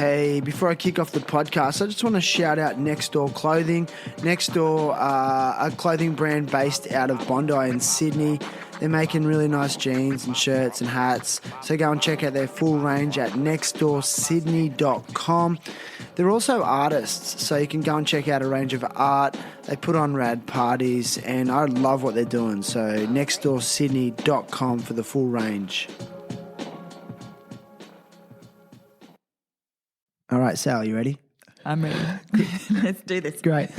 Hey, before I kick off the podcast, I just want to shout out Next Door Clothing. Next Door, a clothing brand based out of Bondi in Sydney. They're making really nice jeans and shirts and hats. So go and check out their full range at nextdoorsydney.com. They're also artists, so you can go and check out a range of art. They put on rad parties, and I love what they're doing. So nextdoorsydney.com for the full range. All right, Sal, you ready? I'm ready. Let's do this. Great.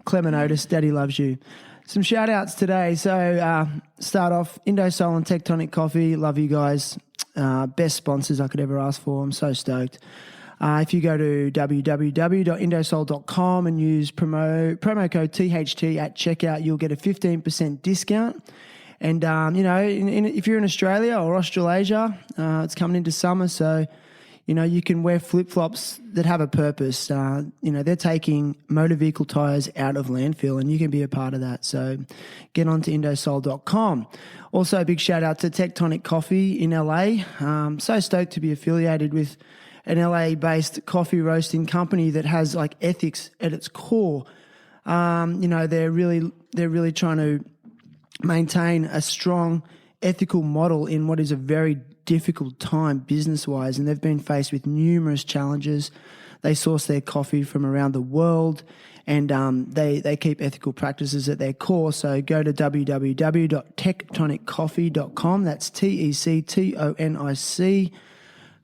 Clement Otis, Daddy loves you. Some shout outs today. So start off, Indosol and Tectonic Coffee. Love you guys. Best sponsors I could ever ask for. I'm so stoked. If you go to www.indosol.com and use promo code THT at checkout, you'll get a 15% discount. And, if you're in Australia or Australasia, it's coming into summer, so you can wear flip-flops that have a purpose. They're taking motor vehicle tyres out of landfill, and you can be a part of that. So get on to indosol.com. Also, a big shout-out to Tectonic Coffee in LA. So stoked to be affiliated with an LA-based coffee roasting company that has, ethics at its core. They're really trying to maintain a strong ethical model in what is a very difficult time business-wise, and they've been faced with numerous challenges. They source their coffee from around the world, and they keep ethical practices at their core. So go to www.tectoniccoffee.com. That's TECTONIC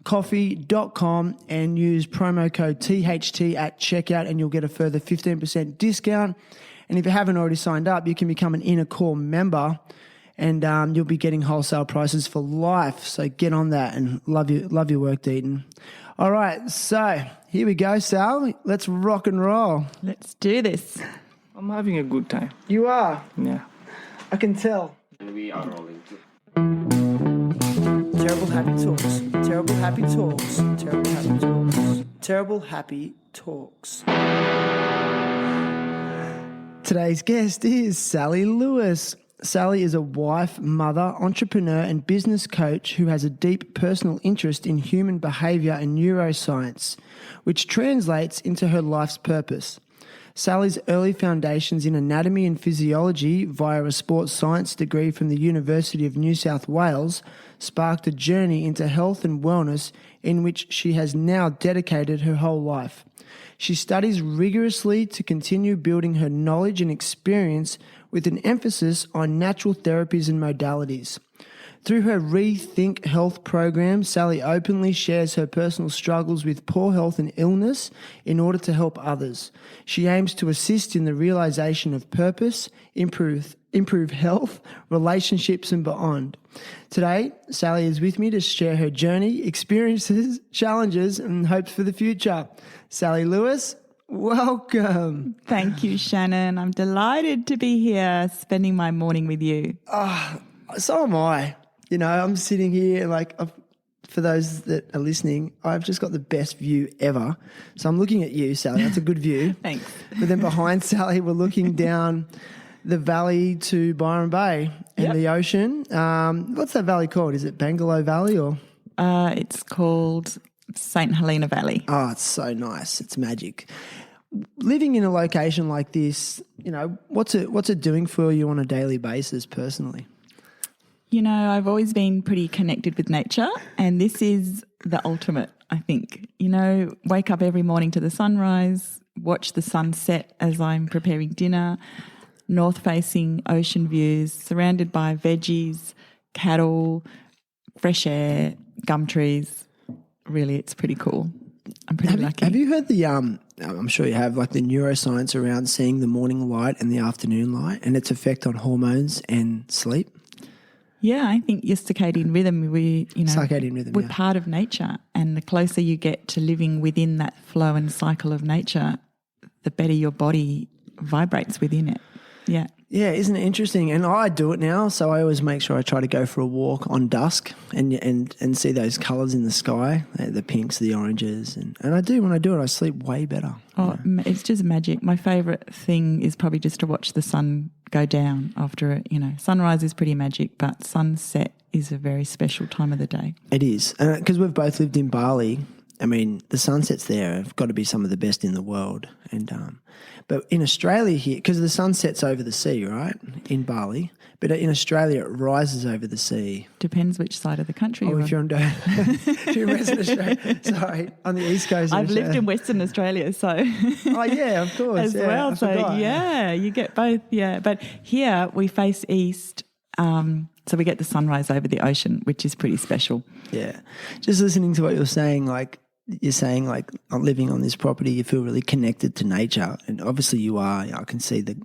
coffee.com and use promo code THT at checkout, and you'll get a further 15% discount. And if you haven't already signed up, you can become an Inner Core member, and you'll be getting wholesale prices for life. So get on that, and love your work, Deaton. All right, so here we go, Sal. Let's rock and roll. Let's do this. I'm having a good time. You are? Yeah. I can tell. And we are rolling. Terrible Happy Talks. Terrible Happy Talks. Terrible Happy Talks. Terrible Happy Talks. Today's guest is Sally Lewis. Sally is a wife, mother, entrepreneur and business coach who has a deep personal interest in human behaviour and neuroscience, which translates into her life's purpose. Sally's early foundations in anatomy and physiology via a sports science degree from the University of New South Wales sparked a journey into health and wellness in which she has now dedicated her whole life. She studies rigorously to continue building her knowledge and experience with an emphasis on natural therapies and modalities. Through her ReThink Health program, Sally openly shares her personal struggles with poor health and illness in order to help others. She aims to assist in the realisation of purpose, improve health, relationships and beyond. Today, Sally is with me to share her journey, experiences, challenges and hopes for the future. Sally Lewis, welcome. Thank you, Shannon. I'm delighted to be here spending my morning with you. So am I. I'm sitting here for those that are listening, I've just got the best view ever. So I'm looking at you, Sally. That's a good view. Thanks. But then behind Sally, we're looking down the valley to Byron Bay and the ocean. What's that valley called? Is it Bangalow Valley or? It's called St. Helena Valley. Oh, it's so nice. It's magic. Living in a location like this, what's it doing for you on a daily basis personally? I've always been pretty connected with nature, and this is the ultimate, I think. Wake up every morning to the sunrise, watch the sunset as I'm preparing dinner, north-facing ocean views, surrounded by veggies, cattle, fresh air, gum trees. Really, it's pretty cool. I'm pretty lucky. Have you heard the, I'm sure you have, the neuroscience around seeing the morning light and the afternoon light and its effect on hormones and sleep? Yeah, I think your circadian rhythm, circadian rhythm, we're part of nature, and the closer you get to living within that flow and cycle of nature, the better your body vibrates within it. Yeah. Yeah, isn't it interesting? And I do it now, so I always make sure I try to go for a walk on dusk and see those colours in the sky, the pinks, the oranges, and I do. When I do it, I sleep way better. Oh, it's just magic. My favourite thing is probably just to watch the sun go down after it. Sunrise is pretty magic, but sunset is a very special time of the day. It is, because we've both lived in Bali. I mean, the sunsets there have got to be some of the best in the world. And but in Australia here, because the sun sets over the sea, right, in Bali, but in Australia it rises over the sea. Depends which side of the country Oh, you're if you're on. if you're in Western Australia, sorry, on the east coast. I've lived in Western Australia, so Oh yeah, of course, as yeah, well. I So forgot. yeah, you get both. Yeah, but here we face east, so we get the sunrise over the ocean, which is pretty special. Yeah, just listening to what you're saying, like living on this property, you feel really connected to nature, and obviously you are. I can see the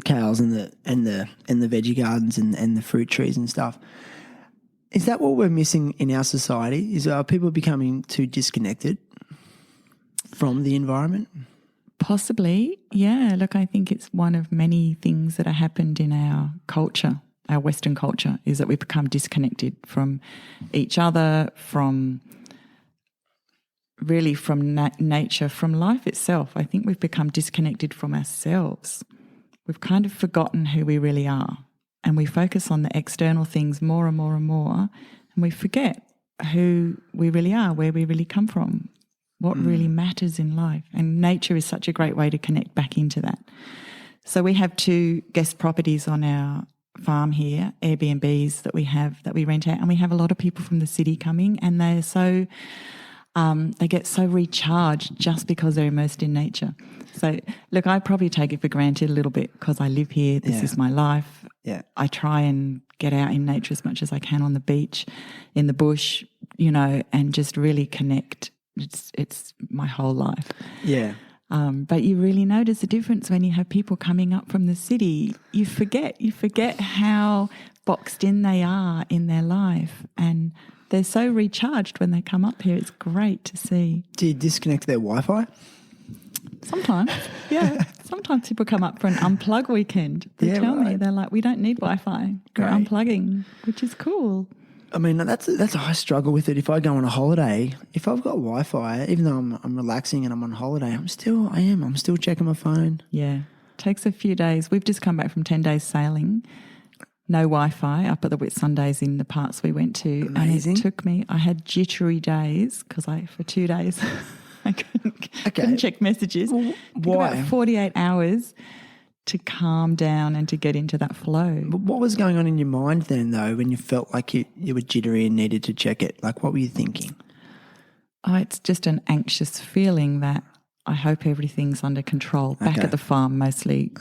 cows and the veggie gardens and the fruit trees and stuff. Is that what we're missing in our society? Are people becoming too disconnected from the environment? Possibly, yeah. Look, I think it's one of many things that have happened in our culture, our Western culture, is that we've become disconnected from each other, from nature, from life itself. I think we've become disconnected from ourselves. We've kind of forgotten who we really are, and we focus on the external things more and more and more, and we forget who we really are, where we really come from, what really matters in life. And nature is such a great way to connect back into that. So we have 2 guest properties on our farm here, Airbnbs that we rent out, and we have a lot of people from the city coming, and they're so they get so recharged just because they're immersed in nature. So look, I probably take it for granted a little bit because I live here. This is my life. Yeah, I try and get out in nature as much as I can, on the beach, in the bush, and just really connect. It's my whole life. yeah. But you really notice the difference when you have people coming up from the city. You forget how boxed in they are in their life, and they're so recharged when they come up here. It's great to see. Do you disconnect their Wi-Fi? Sometimes, yeah. Sometimes people come up for an unplug weekend. They tell me, they're like, we don't need Wi-Fi. We're unplugging, which is cool. I mean, that's I struggle with it. If I go on a holiday, if I've got Wi-Fi, even though I'm relaxing and I'm on holiday, I'm still checking my phone. Yeah, takes a few days. We've just come back from 10 days sailing, no Wi-Fi up at the Whitsundays in the parts we went to. Amazing. And it took me, I had jittery days because for 2 days I couldn't check messages. Well, why? About 48 hours to calm down and to get into that flow. But what was going on in your mind then, though, when you felt like you were jittery and needed to check it? Like, what were you thinking? Oh, it's just an anxious feeling that I hope everything's under control. Back at the farm mostly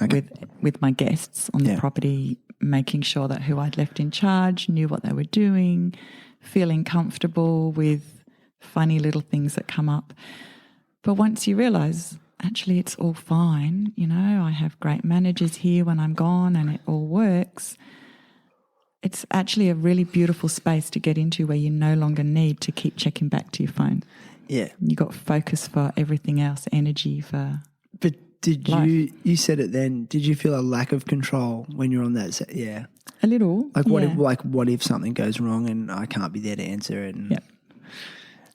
with my guests on the property, making sure that who I'd left in charge knew what they were doing, feeling comfortable with funny little things that come up. But once you realise, actually it's all fine, I have great managers here when I'm gone and it all works, it's actually a really beautiful space to get into where you no longer need to keep checking back to your phone. Yeah. You got focus for everything else, energy for But did life. you said it then, did you feel a lack of control when you're on that set? Yeah. A little. Like what if something goes wrong and I can't be there to answer it? And, Yep.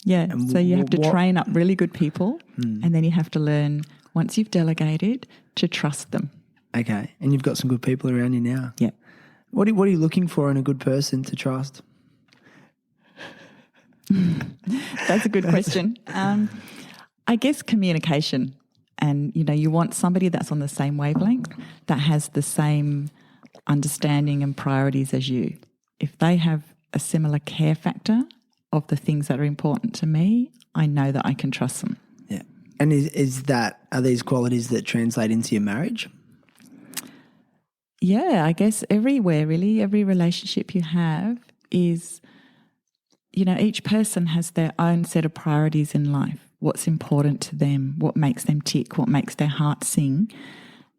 Yeah. And so you have to what- train up really good people and then you have to learn, once you've delegated, to trust them. Okay. And you've got some good people around you now. Yeah. What are you looking for in a good person to trust? That's a good question. I guess communication. And, you want somebody that's on the same wavelength, that has the same understanding and priorities as you. If they have a similar care factor of the things that are important to me, I know that I can trust them. Yeah. And are these qualities that translate into your marriage? Yeah, I guess everywhere, really, every relationship you have is, each person has their own set of priorities in life, what's important to them, what makes them tick, what makes their heart sing.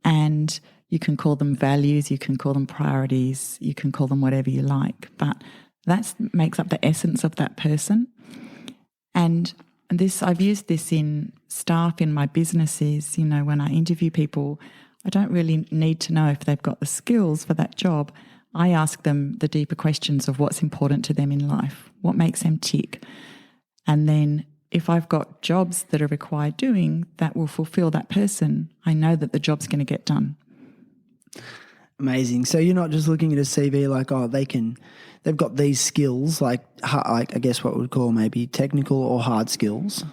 And you can call them values, you can call them priorities, you can call them whatever you like, but that makes up the essence of that person. And I've used this in staff in my businesses, when I interview people, I don't really need to know if they've got the skills for that job. I ask them the deeper questions of what's important to them in life, what makes them tick. And then if I've got jobs that are required doing that will fulfill that person, I know that the job's going to get done. Amazing. So you're not just looking at a CV like, oh, they've got these skills, like I guess what we'd call maybe technical or hard skills.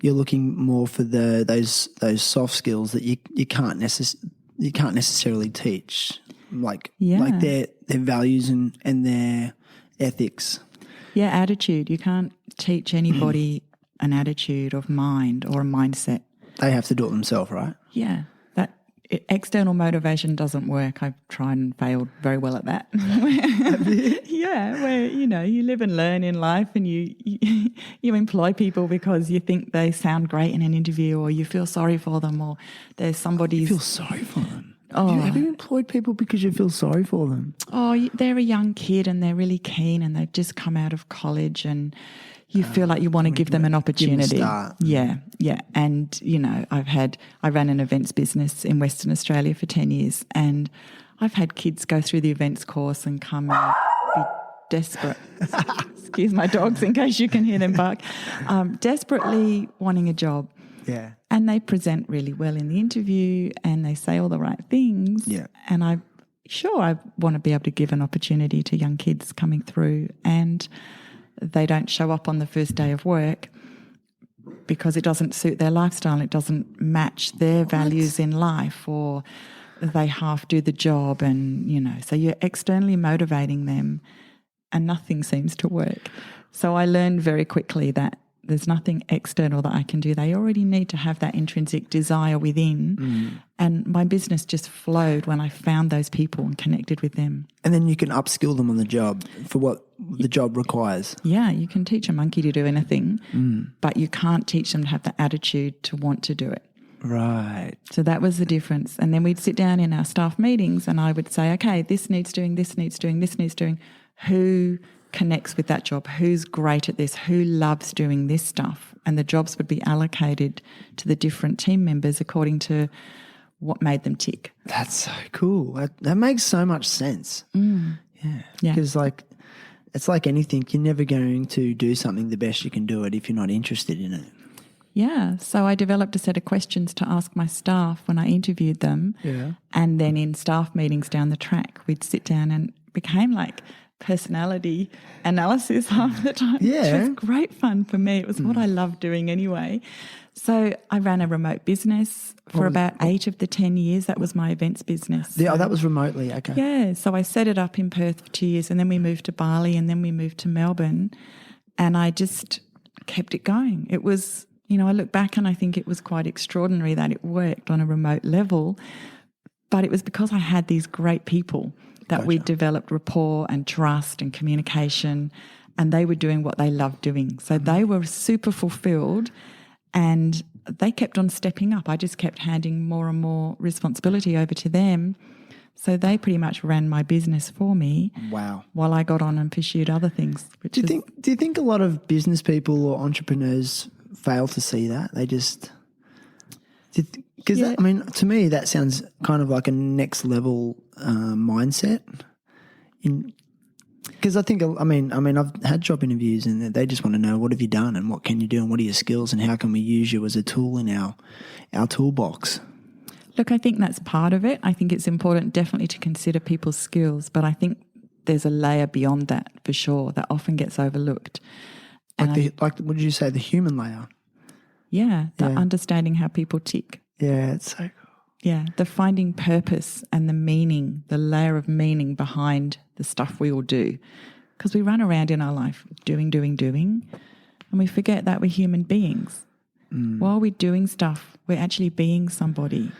You're looking more for those soft skills that you can't necessarily teach, like their values and their ethics. Yeah, attitude. You can't teach anybody an attitude of mind or a mindset. They have to do it themselves, right? Yeah. External motivation doesn't work. I've tried and failed very well at that. Yeah, where, you live and learn in life, and you employ people because you think they sound great in an interview, or you feel sorry for them, or there's somebody's... You feel sorry for them? Oh. Have you employed people because you feel sorry for them? Oh, they're a young kid and they're really keen and they've just come out of college, and you feel like you want to give them an opportunity. Give them a start. Yeah. And, I ran an events business in Western Australia for 10 years, and I've had kids go through the events course and come and be desperate. Excuse my dogs in case you can hear them bark. Desperately wanting a job. Yeah. And they present really well in the interview and they say all the right things. Yeah. And I want to be able to give an opportunity to young kids coming through, and they don't show up on the first day of work because it doesn't suit their lifestyle, it doesn't match their values in life, or they half do the job, and, so you're externally motivating them and nothing seems to work. So I learned very quickly that there's nothing external that I can do. They already need to have that intrinsic desire within. And my business just flowed when I found those people and connected with them. And then you can upskill them on the job for what the job requires. Yeah, you can teach a monkey to do anything, but you can't teach them to have the attitude to want to do it. Right. So that was the difference. And then we'd sit down in our staff meetings and I would say, okay, this needs doing, this needs doing, this needs doing. Who connects with that job? Who's great at this? Who loves doing this stuff? And the jobs would be allocated to the different team members according to what made them tick. That's so cool. That makes so much sense. Yeah. Because it's like anything, you're never going to do something the best you can do it if you're not interested in it. Yeah. So I developed a set of questions to ask my staff when I interviewed them. Yeah. And then in staff meetings down the track, we'd sit down and it became like personality analysis half the time. Yeah. Which was great fun for me. It was what I loved doing anyway. So I ran a remote business for about 8 of the 10 years. That was my events business. Yeah, that was remotely, okay. Yeah, so I set it up in Perth for 2 years, and then we moved to Bali, and then we moved to Melbourne, and I just kept it going. It was, I look back and I think it was quite extraordinary that it worked on a remote level, but it was because I had these great people that we developed rapport and trust and communication, and they were doing what they loved doing. So they were super fulfilled and they kept on stepping up. I just kept handing more and more responsibility over to them. So they pretty much ran my business for me. Wow. While I got on and pursued other things. Do you think a lot of business people or entrepreneurs fail to see that? They just... Because, to me, that sounds kind of like a next level mindset. Because I think, I've had job interviews and they just want to know, what have you done and what can you do and what are your skills and how can we use you as a tool in our toolbox? Look, I think that's part of it. I think it's important definitely to consider people's skills, but I think there's a layer beyond that for sure that often gets overlooked. What did you say, the human layer? Yeah, understanding how people tick. Yeah, it's so cool. Yeah, the finding purpose and the meaning, the layer of meaning behind the stuff we all do. Because we run around in our life doing, and we forget that we're human beings. While we're doing stuff, we're actually being somebody.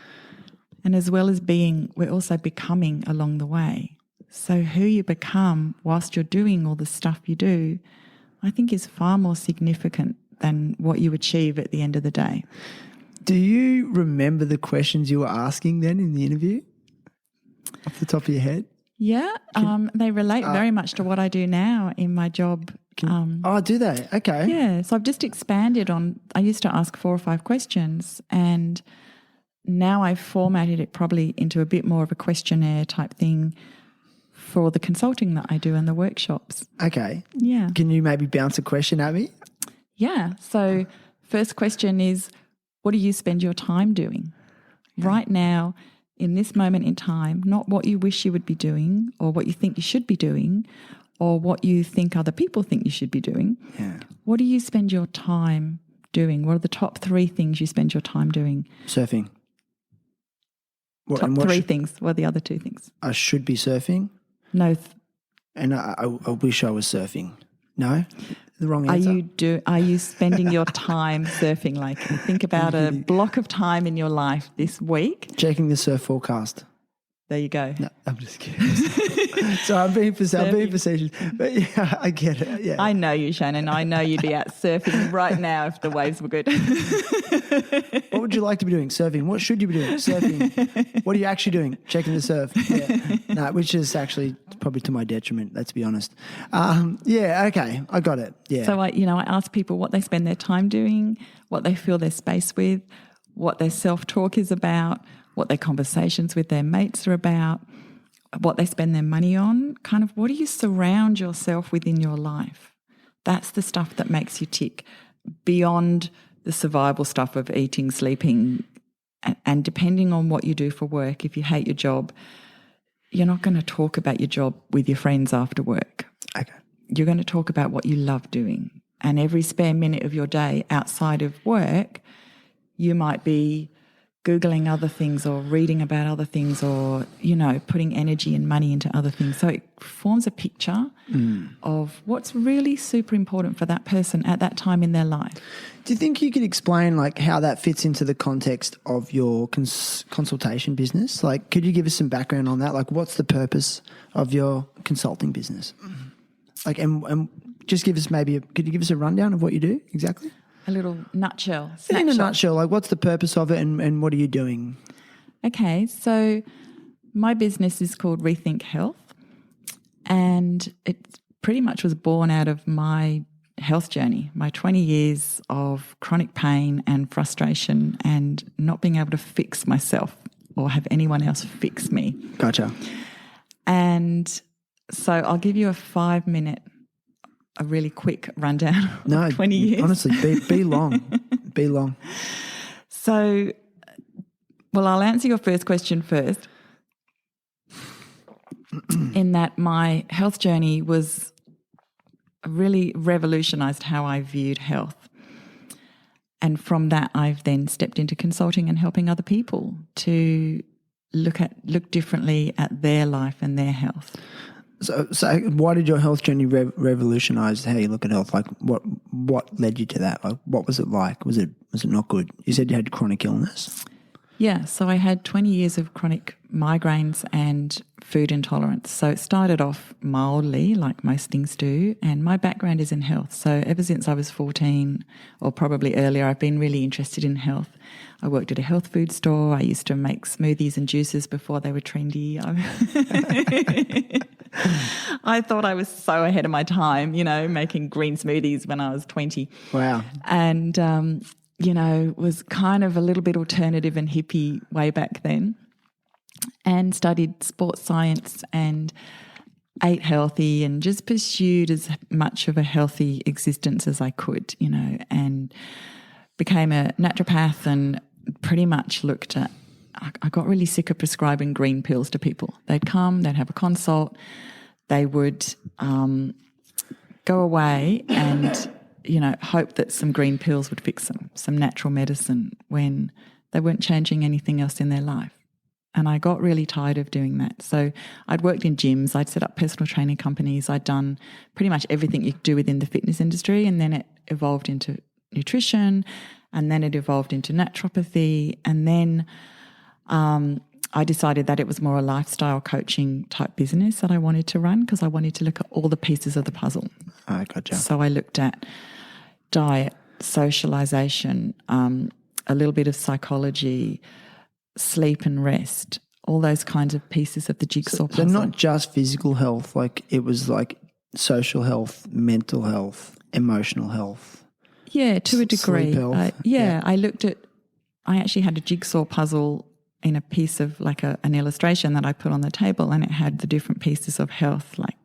And as well as being, we're also becoming along the way. So who you become whilst you're doing all the stuff you do, I think is far more significant than what you achieve at the end of the day. Do you remember the questions you were asking then in the interview off the top of your head? Yeah, they relate very much to what I do now in my job. Do they? Okay. Yeah, so I've just expanded on, I used to ask 4 or 5 questions and now I've formatted it probably into a bit more of a questionnaire type thing for the consulting that I do and the workshops. Okay. Yeah. Can you maybe bounce a question at me? Yeah. So first question is, what do you spend your time doing? Okay. Right now, in this moment in time, not what you wish you would be doing or what you think you should be doing or what you think other people think you should be doing. Yeah. What do you spend your time doing? What are the top 3 things you spend your time doing? Surfing. Top 3 things. What are the other 2 things? I should be surfing. No. And I wish I was surfing. No? The wrong answer? Are you spending your time surfing? Like, think about a block of time in your life this week. Checking the surf forecast. There you go. No, I'm just kidding. So I'm being facetious. But yeah, I get it. Yeah. I know you, Shannon. I know you'd be out surfing right now if the waves were good. What would you like to be doing? Surfing. What should you be doing? Surfing. What are you actually doing? Checking the surf. Yeah. No, which is actually probably to my detriment, let's be honest. Yeah, okay. I got it. Yeah. So I ask people what they spend their time doing, what they fill their space with, what their self-talk is about, what their conversations with their mates are about, what they spend their money on, kind of what do you surround yourself with in your life? That's the stuff that makes you tick beyond the survival stuff of eating, sleeping, and depending on what you do for work. If you hate your job, you're not going to talk about your job with your friends after work. Okay. You're going to talk about what you love doing. And every spare minute of your day outside of work, you might be Googling other things or reading about other things or, putting energy and money into other things. So it forms a picture of what's really super important for that person at that time in their life. Do you think you could explain like how that fits into the context of your consultation business? Like, could you give us some background on that? Like, what's the purpose of your consulting business? Like, and just give us could you give us a rundown of what you do exactly? A little nutshell. In a nutshell, like what's the purpose of it and what are you doing? Okay, so my business is called ReThink Health, and it pretty much was born out of my health journey, my 20 years of chronic pain and frustration and not being able to fix myself or have anyone else fix me. Gotcha. And so I'll give you a really quick rundown of 20 years. Honestly, be long. Be long. So, well, I'll answer your first question first. In that my health journey was really revolutionised how I viewed health. And from that, I've then stepped into consulting and helping other people to look differently at their life and their health. So why did your health journey revolutionise how you look at health? Like, what led you to that? Like, what was it like? Was it not good? You said you had chronic illness. Yeah, so I had 20 years of chronic migraines and food intolerance. So it started off mildly, like most things do, and my background is in health. So ever since I was 14 or probably earlier, I've been really interested in health. I worked at a health food store. I used to make smoothies and juices before they were trendy. I thought I was so ahead of my time, making green smoothies when I was 20. Wow. And, was kind of a little bit alternative and hippie way back then, and studied sports science and ate healthy and just pursued as much of a healthy existence as I could, and became a naturopath and pretty much looked at, I got really sick of prescribing green pills to people. They'd come, they'd have a consult, they would go away and hope that some green pills would fix them, some natural medicine, when they weren't changing anything else in their life. And I got really tired of doing that. So I'd worked in gyms, I'd set up personal training companies, I'd done pretty much everything you could do within the fitness industry, and then it evolved into nutrition, and then it evolved into naturopathy, and then I decided that it was more a lifestyle coaching type business that I wanted to run, because I wanted to look at all the pieces of the puzzle. Oh, gotcha. So I looked at diet, socialization, a little bit of psychology, sleep and rest, all those kinds of pieces of the jigsaw puzzle. So not just physical health, like it was like social health, mental health, emotional health. Yeah, to a degree. Sleep health. I actually had a jigsaw puzzle in a piece of like an illustration that I put on the table, and it had the different pieces of health, like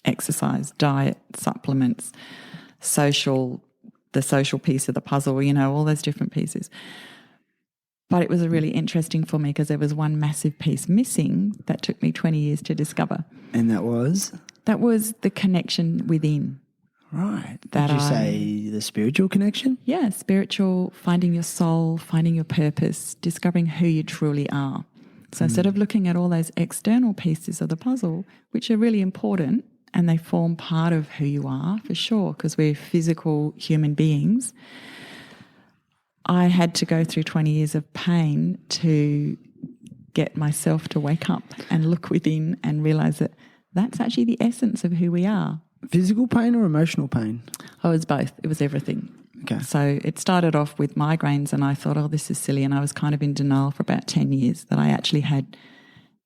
exercise, diet, supplements, the social piece of the puzzle, all those different pieces. But it was really interesting for me because there was one massive piece missing that took me 20 years to discover. And that was? That was the connection within. Right. Did you say the spiritual connection? Yeah, spiritual, finding your soul, finding your purpose, discovering who you truly are. So instead of looking at all those external pieces of the puzzle, which are really important and they form part of who you are for sure because we're physical human beings, I had to go through 20 years of pain to get myself to wake up and look within and realise that that's actually the essence of who we are. Physical pain or emotional pain? Oh, it was both. It was everything. Okay. So it started off with migraines and I thought, oh, this is silly. And I was kind of in denial for about 10 years that I actually had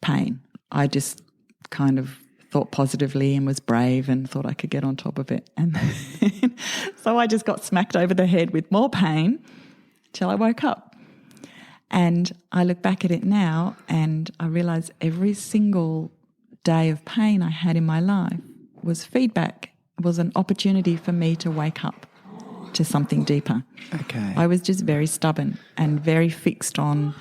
pain. I just kind of thought positively and was brave and thought I could get on top of it. And then, so I just got smacked over the head with more pain till I woke up. And I look back at it now and I realise every single day of pain I had in my life was feedback, was an opportunity for me to wake up to something deeper. Okay. I was just very stubborn and very fixed on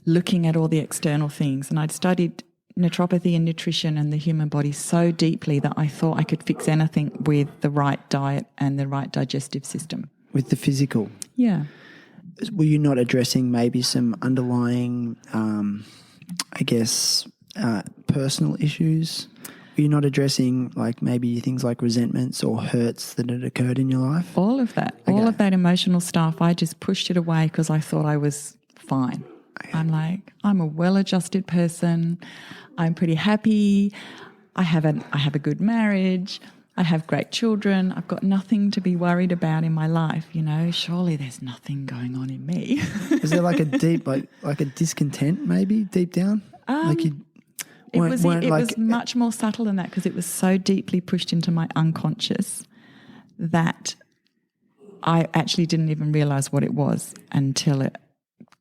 looking at all the external things. And I'd studied naturopathy and nutrition and the human body so deeply that I thought I could fix anything with the right diet and the right digestive system. With the physical? Yeah. Were you not addressing maybe some underlying, personal issues? Were you not addressing like maybe things like resentments or hurts that had occurred in your life? All of that. Okay. All of that emotional stuff, I just pushed it away because I thought I was fine. Okay. I'm like, I'm a well-adjusted person. I'm pretty happy. I have a good marriage. I have great children. I've got nothing to be worried about in my life, you know. Surely there's nothing going on in me. Is there like a deep, like a discontent maybe deep down? It was much more subtle than that because it was so deeply pushed into my unconscious that I actually didn't even realise what it was until it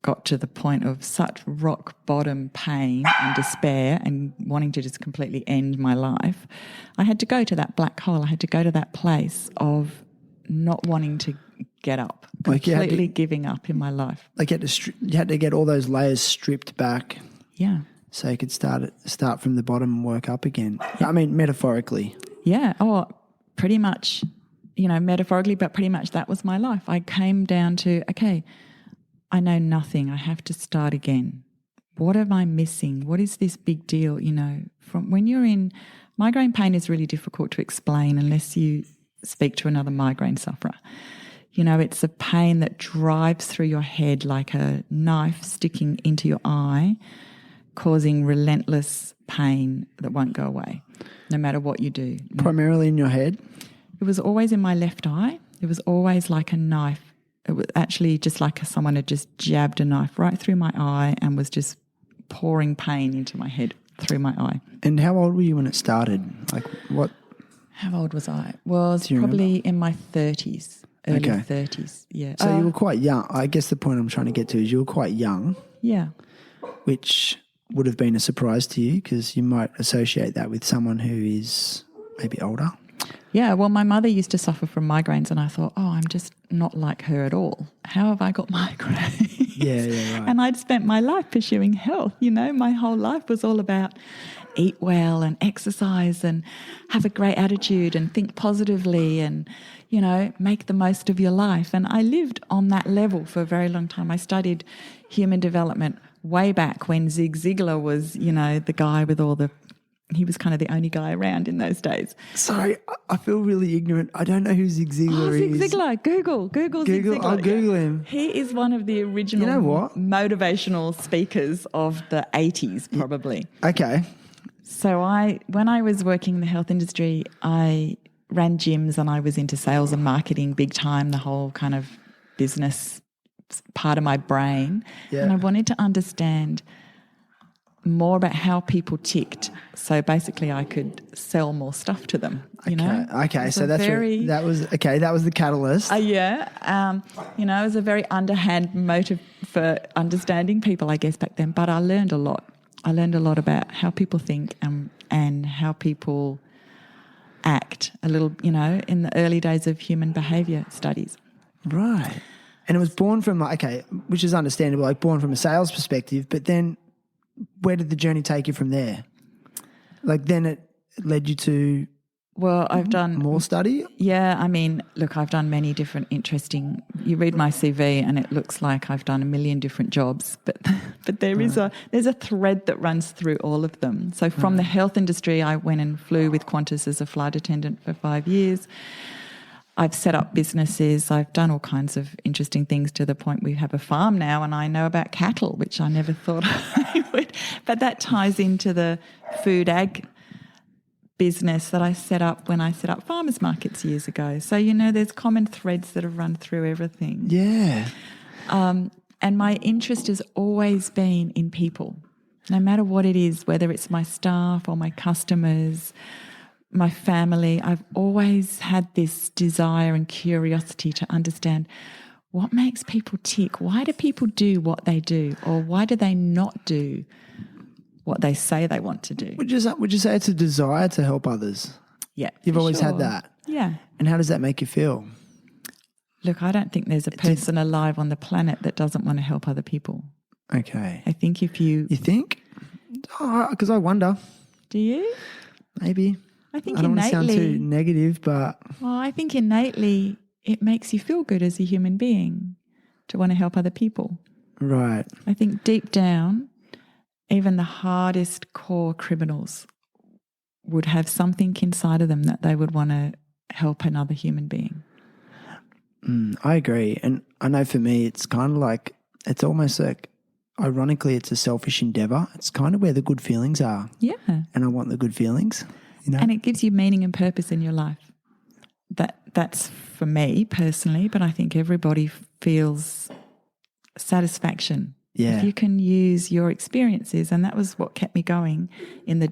got to the point of such rock bottom pain and despair and wanting to just completely end my life. I had to go to that black hole. I had to go to that place of not wanting to get up, completely giving up in my life. Like you had to get all those layers stripped back. Yeah. So you could start from the bottom and work up again. Yeah. I mean, metaphorically. Yeah. Oh, pretty much, you know, metaphorically, but pretty much that was my life. I came down to, okay, I know nothing. I have to start again. What am I missing? What is this big deal? You know, from when you're in migraine pain is really difficult to explain unless you speak to another migraine sufferer. You know, it's a pain that drives through your head like a knife sticking into your eye, causing relentless pain that won't go away, no matter what you do. Primarily in your head? It was always in my left eye. It was always like a knife. It was actually just like someone had just jabbed a knife right through my eye and was just pouring pain into my head through my eye. And how old were you when it started? Like what? How old was I? Was probably in my 30s, early 30s, yeah. So you were quite young. I guess the point I'm trying to get to is you were quite young. Yeah. Which would have been a surprise to you because you might associate that with someone who is maybe older. Yeah, well, my mother used to suffer from migraines and I thought, oh, I'm just not like her at all. How have I got migraines? Yeah, right. And I'd spent my life pursuing health, you know. My whole life was all about eat well and exercise and have a great attitude and think positively and, you know, make the most of your life. And I lived on that level for a very long time. I studied human development way back when Zig Ziglar was, you know, the guy with all the, he was kind of the only guy around in those days. Sorry, I feel really ignorant. I don't know who Zig Ziglar is. Zig Ziglar, Google Zig Ziglar. I'll Google him. He is one of the original motivational speakers of the 80s probably. Okay. So when I was working in the health industry, I ran gyms and I was into sales and marketing big time, the whole kind of business part of my brain. Yeah. And I wanted to understand more about how people ticked, so basically I could sell more stuff to them. You know. Okay. So that was the catalyst. You know, it was a very underhand motive for understanding people, I guess, back then. But I learned a lot. I learned a lot about how people think and how people act. A little, you know, in the early days of human behaviour studies. Right. And it was born from which is understandable, like born from a sales perspective, but then where did the journey take you from there? Like then it led you to Well, I've done more study? Yeah, I mean, look, I've done many different interesting. You read my CV, and it looks like I've done a million different jobs, but there's a thread that runs through all of them. So from the health industry, I went and flew with Qantas as a flight attendant for 5 years. I've set up businesses. I've done all kinds of interesting things to the point we have a farm now, and I know about cattle, which I never thought I would. But that ties into the food ag business that I set up when I set up farmers markets years ago. So, there's common threads that have run through everything. Yeah. And my interest has always been in people, no matter what it is, whether it's my staff or my customers, my family. I've always had this desire and curiosity to understand what makes people tick. Why do people do what they do, or why do they not do what they say they want to do? Would you say it's a desire to help others? Yeah. You've always had that? Yeah. And how does that make you feel? Look, I don't think there's a person alive on the planet that doesn't want to help other people. Okay. I think if you... You think? Because I wonder. Do you? Maybe. I think I don't innately... want to sound too negative, but... Well, I think innately it makes you feel good as a human being to want to help other people. Right. I think deep down, even the hardest core criminals would have something inside of them that they would want to help another human being. I agree. And I know for me, it's kind of like, it's almost like, ironically, it's a selfish endeavour. It's kind of where the good feelings are. Yeah. And I want the good feelings, And it gives you meaning and purpose in your life. That's for me personally, but I think everybody feels satisfaction. Yeah. If you can use your experiences, and that was what kept me going in the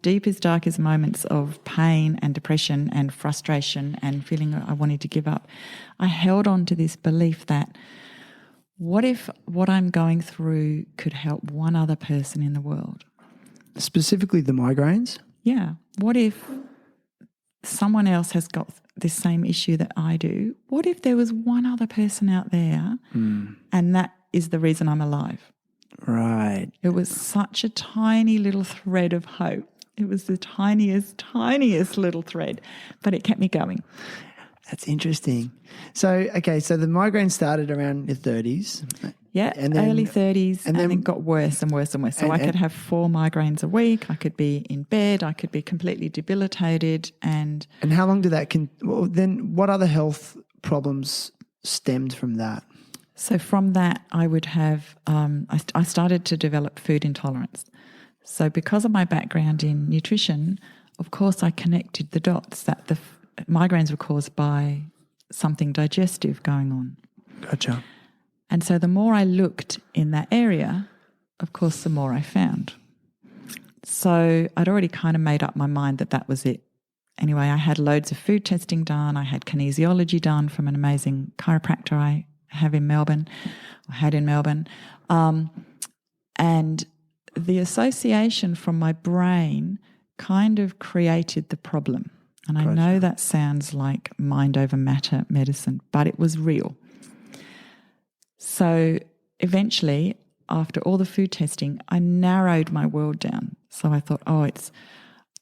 deepest moments of pain and depression and frustration and feeling I wanted to give up. I held on to this belief that what if what I'm going through could help one other person in the world? Specifically the migraines? Yeah. What if someone else has got this same issue that I do? What if there was one other person out there and that is the reason I'm alive? Right. It was such a tiny little thread of hope. It was the tiniest little thread, but it kept me going. That's interesting. So the migraine started around your 30s. Yeah, and then, early 30s, and then got worse and worse and worse. So I could have 4 migraines a week. I could be in bed. I could be completely debilitated. And how long did that then what other health problems stemmed from that? So from that, I would have, I started to develop food intolerance. So because of my background in nutrition, of course I connected the dots that the migraines were caused by something digestive going on. Gotcha. And so the more I looked in that area, of course, the more I found. So I'd already kind of made up my mind that was it. Anyway, I had loads of food testing done. I had kinesiology done from an amazing chiropractor I had in Melbourne. And the association from my brain kind of created the problem. And I know that sounds like mind over matter medicine, but it was real. So eventually, after all the food testing, I narrowed my world down. So I thought, it's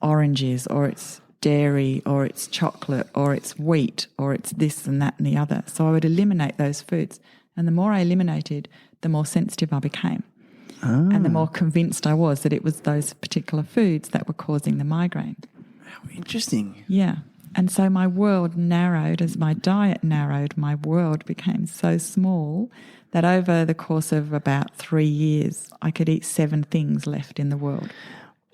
oranges, or it's dairy, or it's chocolate, or it's wheat, or it's this and that and the other. So I would eliminate those foods. And the more I eliminated, the more sensitive I became. And the more convinced I was that it was those particular foods that were causing the migraine. How interesting. Yeah. And so my world narrowed. As my diet narrowed, my world became so small that over the course of about 3 years, I could eat 7 things left in the world.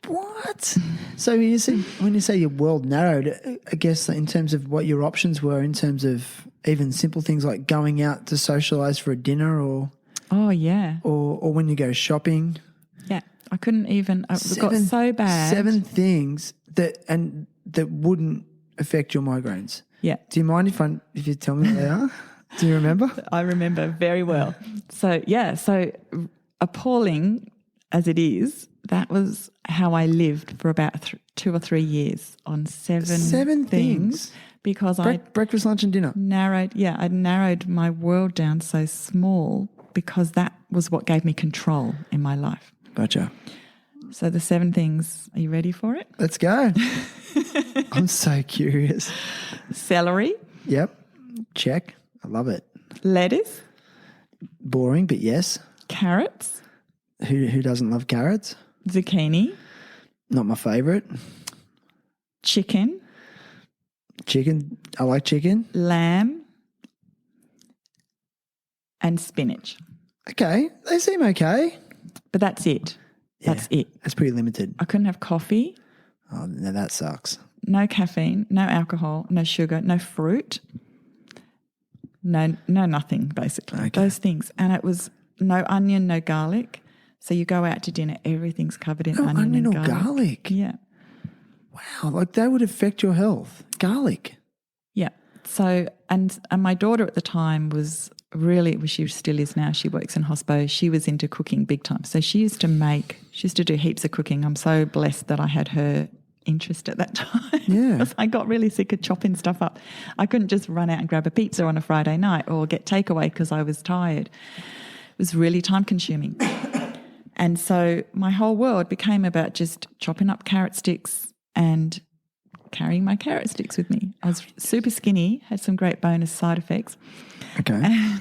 What? So when you say your world narrowed, I guess in terms of what your options were, in terms of even simple things like going out to socialise for a dinner or... Oh, yeah. Or when you go shopping. Yeah. I couldn't even... It got so bad. 7 things that wouldn't affect your migraines. Yeah. Do you mind if you tell me what they are? Do you remember? I remember very well. So appalling as it is, that was how I lived for about 2 or 3 years on 7 things. because Breakfast, lunch and dinner. I'd narrowed my world down so small because that was what gave me control in my life. Gotcha. So the 7 things, are you ready for it? Let's go. I'm so curious. Celery. Yep. Check. I love it. Lettuce. Boring, but yes. Carrots. Who doesn't love carrots? Zucchini. Not my favourite. Chicken. Chicken. I like chicken. Lamb. And spinach. Okay. They seem okay. But that's it. That's it. That's pretty limited. I couldn't have coffee. Oh, no, that sucks. No caffeine, no alcohol, no sugar, no fruit, no nothing, basically. Okay. Those things. And it was no onion, no garlic. So you go out to dinner, everything's covered in onion and or garlic. Yeah. Wow, like that would affect your health. Garlic. Yeah. So, and my daughter at the time was she still is now, she works in hospo. She was into cooking big time. So she used to do heaps of cooking. I'm so blessed that I had her interest at that time. Yeah. Because I got really sick of chopping stuff up. I couldn't just run out and grab a pizza on a Friday night or get takeaway because I was tired. It was really time consuming. And so my whole world became about just chopping up carrot sticks and carrying my carrot sticks with me. I was super skinny, had some great bonus side effects. Okay.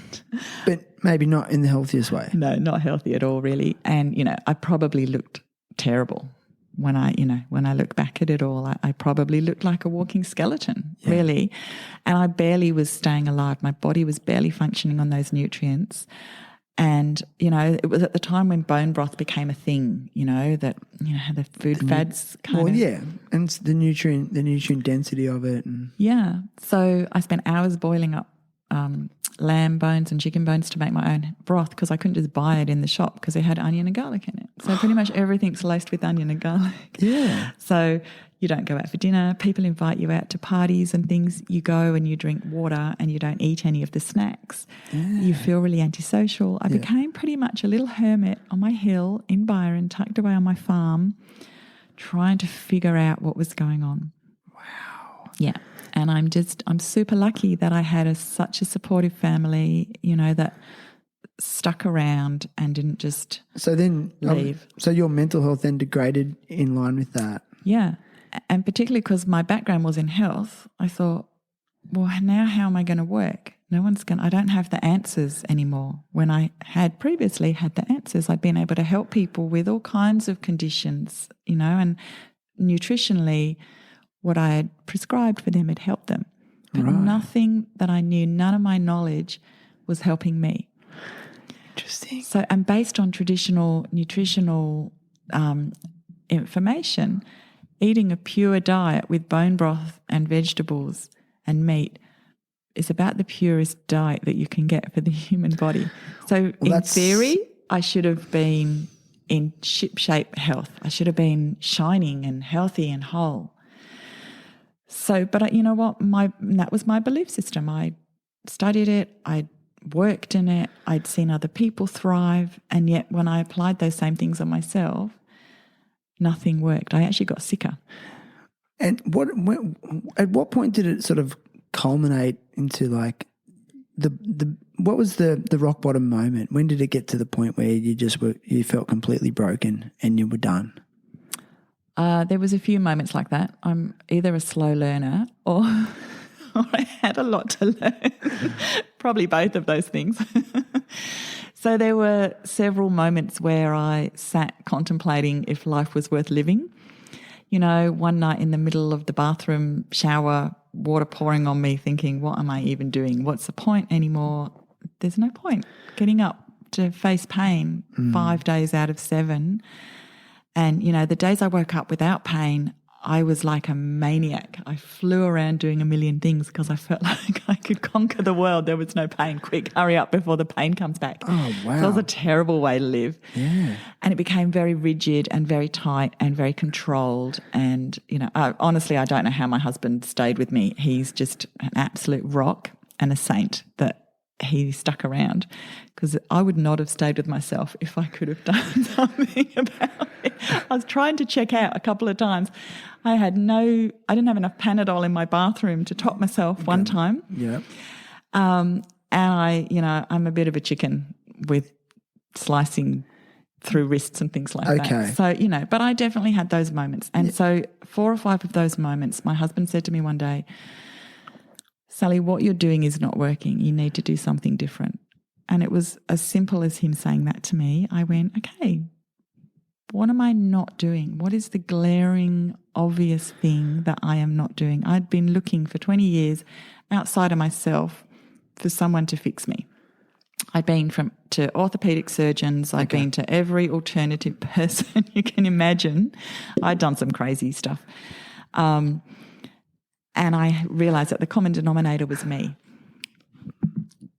But maybe not in the healthiest way. No, not healthy at all, really. And, I probably looked terrible when I look back at it all. I probably looked like a walking skeleton, really. And I barely was staying alive. My body was barely functioning on those nutrients. And, it was at the time when bone broth became a thing, the food fads kind of. Well, yeah, and it's the nutrient density of it. And yeah. So I spent hours boiling up lamb bones and chicken bones to make my own broth because I couldn't just buy it in the shop because it had onion and garlic in it. So pretty much everything's laced with onion and garlic. Yeah. So you don't go out for dinner. People invite you out to parties and things. You go and you drink water and you don't eat any of the snacks. Yeah. You feel really antisocial. I became pretty much a little hermit on my hill in Byron, tucked away on my farm, trying to figure out what was going on. Wow. Yeah. And I'm super lucky that I had such a supportive family, that stuck around and didn't just leave. So your mental health then degraded in line with that? Yeah. And particularly because my background was in health, I thought, well, now how am I going to work? I don't have the answers anymore. When I had previously had the answers, I'd been able to help people with all kinds of conditions, and nutritionally, what I had prescribed for them had helped them. But nothing that I knew, none of my knowledge was helping me. Interesting. So, and based on traditional nutritional information, eating a pure diet with bone broth and vegetables and meat is about the purest diet that you can get for the human body. So in theory, I should have been in ship-shape health. I should have been shining and healthy and whole. So, but you know what? That was my belief system. I studied it. I worked in it. I'd seen other people thrive. And yet when I applied those same things on myself, nothing worked. I actually got sicker. And at what point did it sort of culminate into like what was the rock bottom moment? When did it get to the point where you felt completely broken and you were done? There was a few moments like that. I'm either a slow learner or I had a lot to learn. Probably both of those things. So there were several moments where I sat contemplating if life was worth living. One night in the middle of the bathroom shower, water pouring on me, thinking, what am I even doing? What's the point anymore? There's no point getting up to face pain 5 days out of 7. And, the days I woke up without pain, I was like a maniac. I flew around doing a million things because I felt like I could conquer the world. There was no pain. Quick, hurry up before the pain comes back. Oh, wow. So it was a terrible way to live. Yeah. And it became very rigid and very tight and very controlled. And, honestly, I don't know how my husband stayed with me. He's just an absolute rock and a saint that he stuck around, because I would not have stayed with myself if I could have done something about it. I was trying to check out a couple of times. I didn't have enough Panadol in my bathroom to top myself one time. Yeah. And I'm a bit of a chicken with slicing through wrists and things like that. So, but I definitely had those moments. And so 4 or 5 of those moments, my husband said to me one day, Sally, what you're doing is not working. You need to do something different. And it was as simple as him saying that to me. I went, okay, what am I not doing? What is the glaring, obvious thing that I am not doing? I'd been looking for 20 years outside of myself for someone to fix me. I'd been to orthopaedic surgeons. I'd been to every alternative person you can imagine. I'd done some crazy stuff. And I realised that the common denominator was me.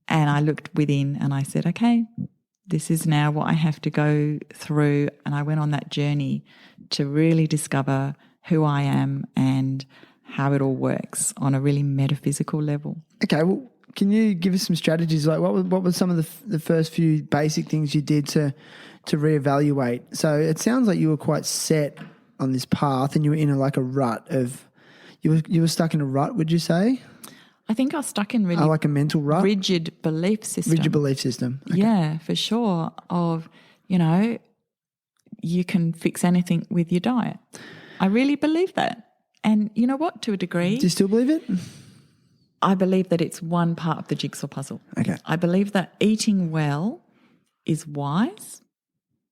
And I looked within and I said, okay, this is now what I have to go through. And I went on that journey to really discover who I am and how it all works on a really metaphysical level. Okay, well, can you give us some strategies? Like what were some of the first few basic things you did to reevaluate? So it sounds like you were quite set on this path and you were in a rut of, you were stuck in a rut, would you say? I think I was stuck in really like a mental rut? Rigid belief system. Rigid belief system. Okay. Yeah, for sure. Of, you can fix anything with your diet. I really believe that. And you know what, to a degree. Do you still believe it? I believe that it's one part of the jigsaw puzzle. Okay. I believe that eating well is wise.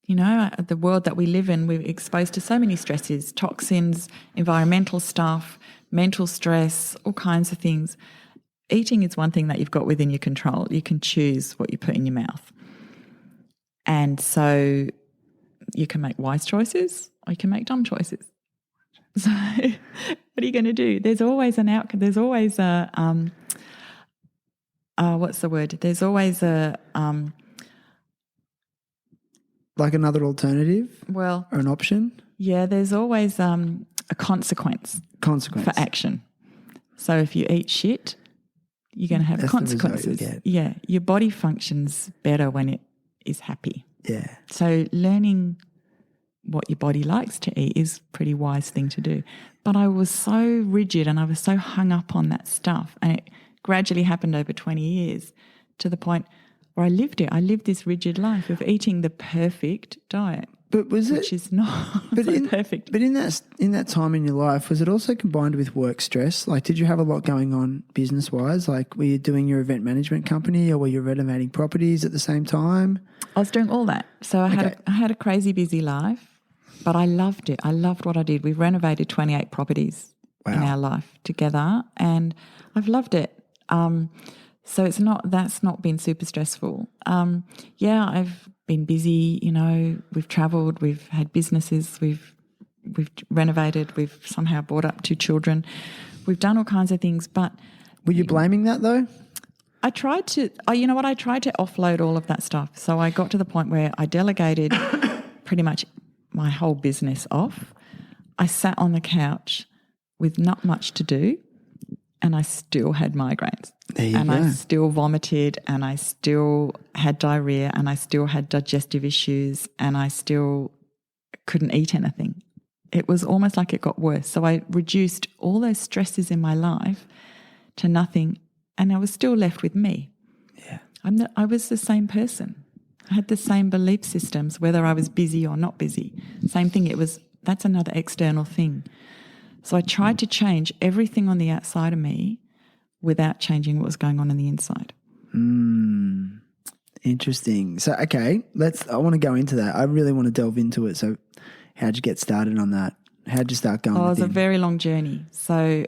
The world that we live in, we're exposed to so many stresses, toxins, environmental stuff, mental stress, all kinds of things. Eating is one thing that you've got within your control. You can choose what you put in your mouth. And so you can make wise choices or you can make dumb choices. So what are you going to do? There's always an outcome. There's always a, what's the word? There's always a... like another alternative? Well... Or an option? Yeah, there's always a consequence. For action. So if you eat shit, you're going to have consequences. Yeah, your body functions better when it is happy. Yeah. So learning what your body likes to eat is a pretty wise thing to do. But I was so rigid and I was so hung up on that stuff, and it gradually happened over 20 years to the point where I lived it. I lived this rigid life of eating the perfect diet. But was which is not perfect. But in that time in your life, was it also combined with work stress? Like, did you have a lot going on business-wise? Like, were you doing your event management company or were you renovating properties at the same time? I was doing all that. So I had a crazy busy life, but I loved it. I loved what I did. We've renovated 28 properties in our life together, and I've loved it. So that's not been super stressful. I've been busy, we've travelled, we've had businesses, we've renovated, we've somehow brought up 2 children. We've done all kinds of things, but... Were you blaming that though? I tried to, I tried to offload all of that stuff. So I got to the point where I delegated pretty much my whole business off. I sat on the couch with not much to do, and I still had migraines. I still vomited, and I still had diarrhea, and I still had digestive issues, and I still couldn't eat anything. It was almost like it got worse. So I reduced all those stresses in my life to nothing, and I was still left with me. Yeah. I was the same person. I had the same belief systems, whether I was busy or not busy. Same thing. That's another external thing. So I tried to change everything on the outside of me without changing what was going on the inside. Interesting. So, okay, I want to go into that. I really want to delve into it. So how'd you get started on that? How'd you start going? It was a very long journey. So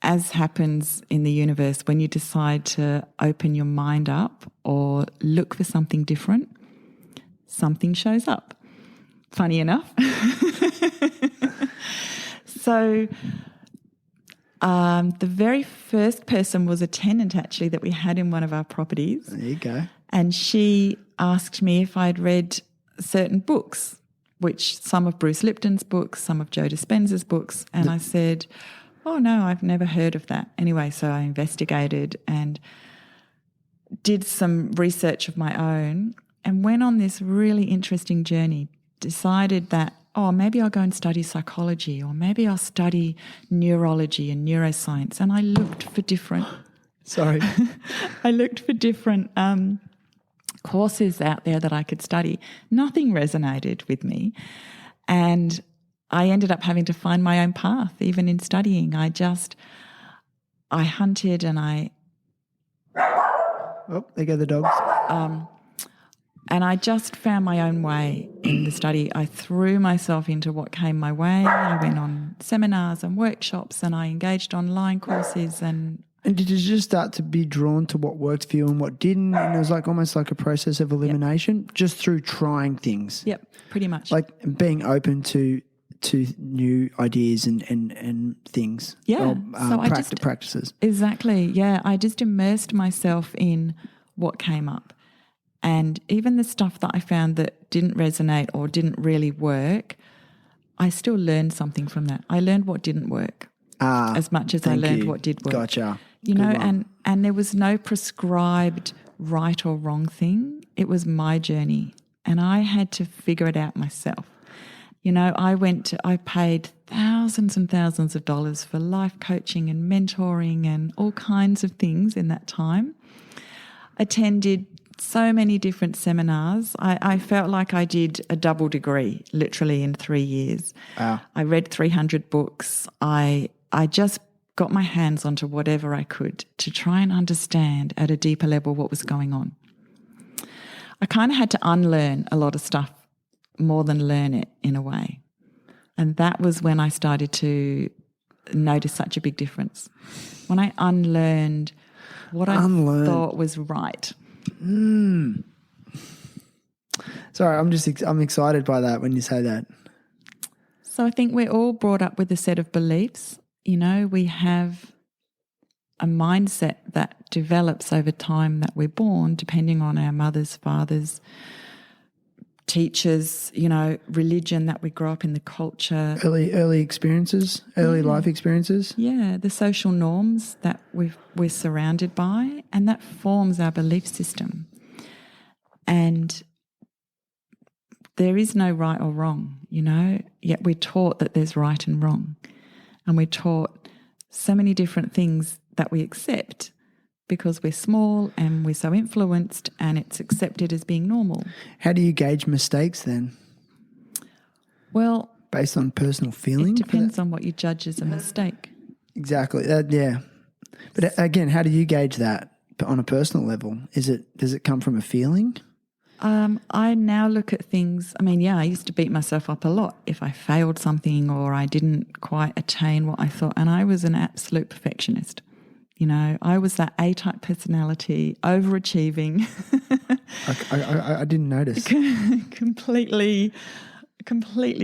as happens in the universe, when you decide to open your mind up or look for something different, something shows up. Funny enough. So the very first person was a tenant actually that we had in one of our properties. There you go. And she asked me if I'd read certain books, which some of Bruce Lipton's books, some of Joe Dispenza's books. And I said, oh, no, I've never heard of that. Anyway, so I investigated and did some research of my own and went on this really interesting journey, decided that, maybe I'll go and study psychology, or maybe I'll study neurology and neuroscience. And I looked for different courses out there that I could study. Nothing resonated with me. And I ended up having to find my own path, even in studying. I hunted and there go the dogs. And I just found my own way in the study. I threw myself into what came my way. I went on seminars and workshops, and I engaged online courses. And did you just start to be drawn to what worked for you and what didn't? And it was almost like a process of elimination, just through trying things. Yep, pretty much. Like being open to new ideas and things. Yeah. Practices. Exactly. Yeah. I just immersed myself in what came up. And even the stuff that I found that didn't resonate or didn't really work, I still learned something from that. I learned what didn't work as much as I learned what did work. Gotcha. And there was no prescribed right or wrong thing. It was my journey, and I had to figure it out myself. I paid thousands and thousands of dollars for life coaching and mentoring and all kinds of things in that time. Attended so many different seminars. I felt like I did a double degree, literally in 3 years. Wow. I read 300 books. I just got my hands onto whatever I could to try and understand at a deeper level what was going on. I kind of had to unlearn a lot of stuff more than learn it in a way. And that was when I started to notice such a big difference. When I unlearned what I thought was right. Sorry, I'm excited by that when you say that. So I think we're all brought up with a set of beliefs. We have a mindset that develops over time that we're born, depending on our mothers, fathers, teachers, religion that we grow up in, the culture. Early experiences, life experiences. Yeah, the social norms that we're surrounded by, and that forms our belief system. And there is no right or wrong, yet we're taught that there's right and wrong. And we're taught so many different things that we accept because we're small and we're so influenced, and it's accepted as being normal. How do you gauge mistakes then? Well, based on personal feeling? It depends on what you judge as a mistake. Exactly. Yeah. But again, how do you gauge that on a personal level? Does it come from a feeling? I now look at things. I used to beat myself up a lot if I failed something or I didn't quite attain what I thought. And I was an absolute perfectionist. I was that A-type personality, overachieving. I didn't notice. completely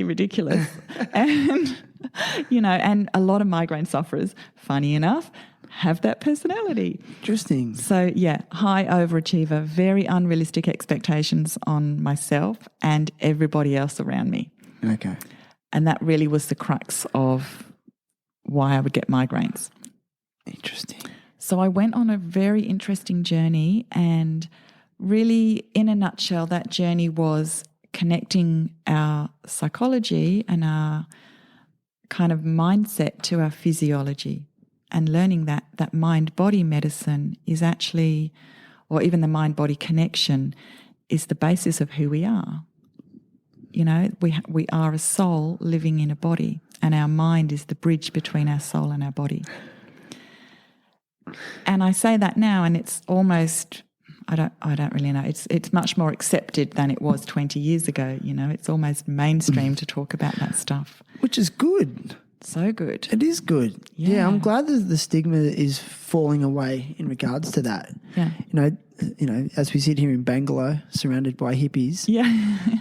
ridiculous. And, and a lot of migraine sufferers, funny enough, have that personality. Interesting. So, high overachiever, very unrealistic expectations on myself and everybody else around me. Okay. And that really was the crux of why I would get migraines. Interesting. So I went on a very interesting journey, and really, in a nutshell, that journey was connecting our psychology and our kind of mindset to our physiology, and learning that mind-body medicine is actually, or even the mind-body connection, is the basis of who we are. We are a soul living in a body, and our mind is the bridge between our soul and our body. And I say that now, and it's almost, I don't really know. It's much more accepted than it was 20 years ago. It's almost mainstream to talk about that stuff, which is good. So good. It is good. Yeah, I'm glad that the stigma is falling away in regards to that. Yeah. As we sit here in Bangalore, surrounded by hippies. Yeah.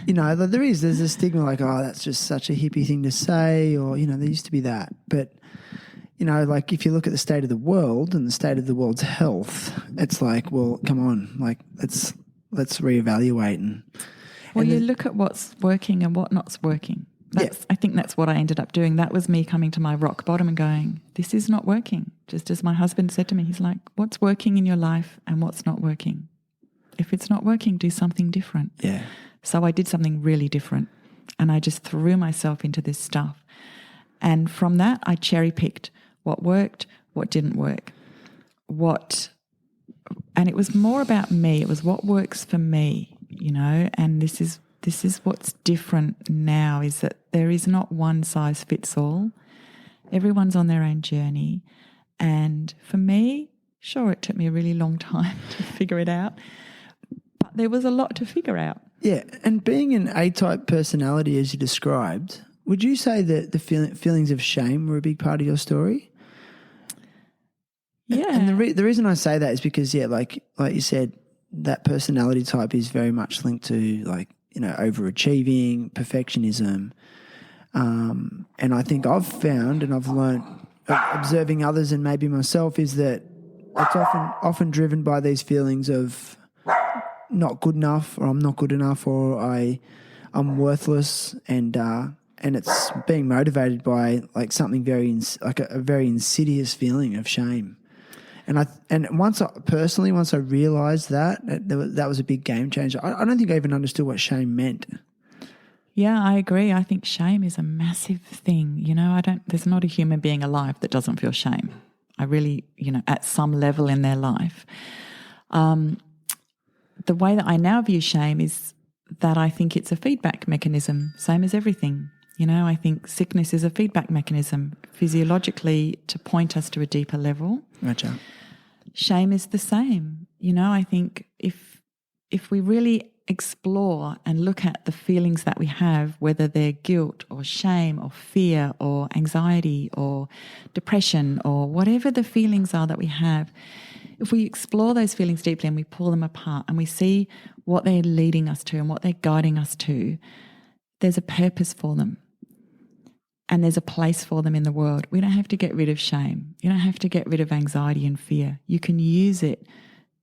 There's a stigma like, oh, that's just such a hippie thing to say, or there used to be that, but. If you look at the state of the world and the state of the world's health, it's like, well, come on, let's reevaluate you look at what's working and what not's working. I think that's what I ended up doing. That was me coming to my rock bottom and going, this is not working. Just as my husband said to me, he's like, what's working in your life and what's not working? If it's not working, do something different. Yeah. So I did something really different, and I just threw myself into this stuff. And from that, I cherry-picked what worked, what didn't work, and it was more about me. It was what works for me, and this is what's different now, is that there is not one size fits all. Everyone's on their own journey. And for me, sure, it took me a really long time to figure it out, but there was a lot to figure out. Yeah, and being an A-type personality, as you described, would you say that the feelings of shame were a big part of your story? Yeah. And the reason I say that is because, like you said, that personality type is very much linked to overachieving, perfectionism. And I think I've found, and I've learned observing others and maybe myself, is that it's often driven by these feelings of not good enough, or I'm not good enough, or I'm worthless, and it's being motivated by like something a very insidious feeling of shame. And once I realised that was a big game changer. I don't think I even understood what shame meant. Yeah, I agree. I think shame is a massive thing. There's not a human being alive that doesn't feel shame. I really, at some level in their life. The way that I now view shame is that I think it's a feedback mechanism, same as everything. I think sickness is a feedback mechanism physiologically to point us to a deeper level. Gotcha. Shame is the same. I think if we really explore and look at the feelings that we have, whether they're guilt or shame or fear or anxiety or depression or whatever the feelings are that we have, if we explore those feelings deeply and we pull them apart and we see what they're leading us to and what they're guiding us to, there's a purpose for them. And there's a place for them in the world. We don't have to get rid of shame. You don't have to get rid of anxiety and fear. You can use it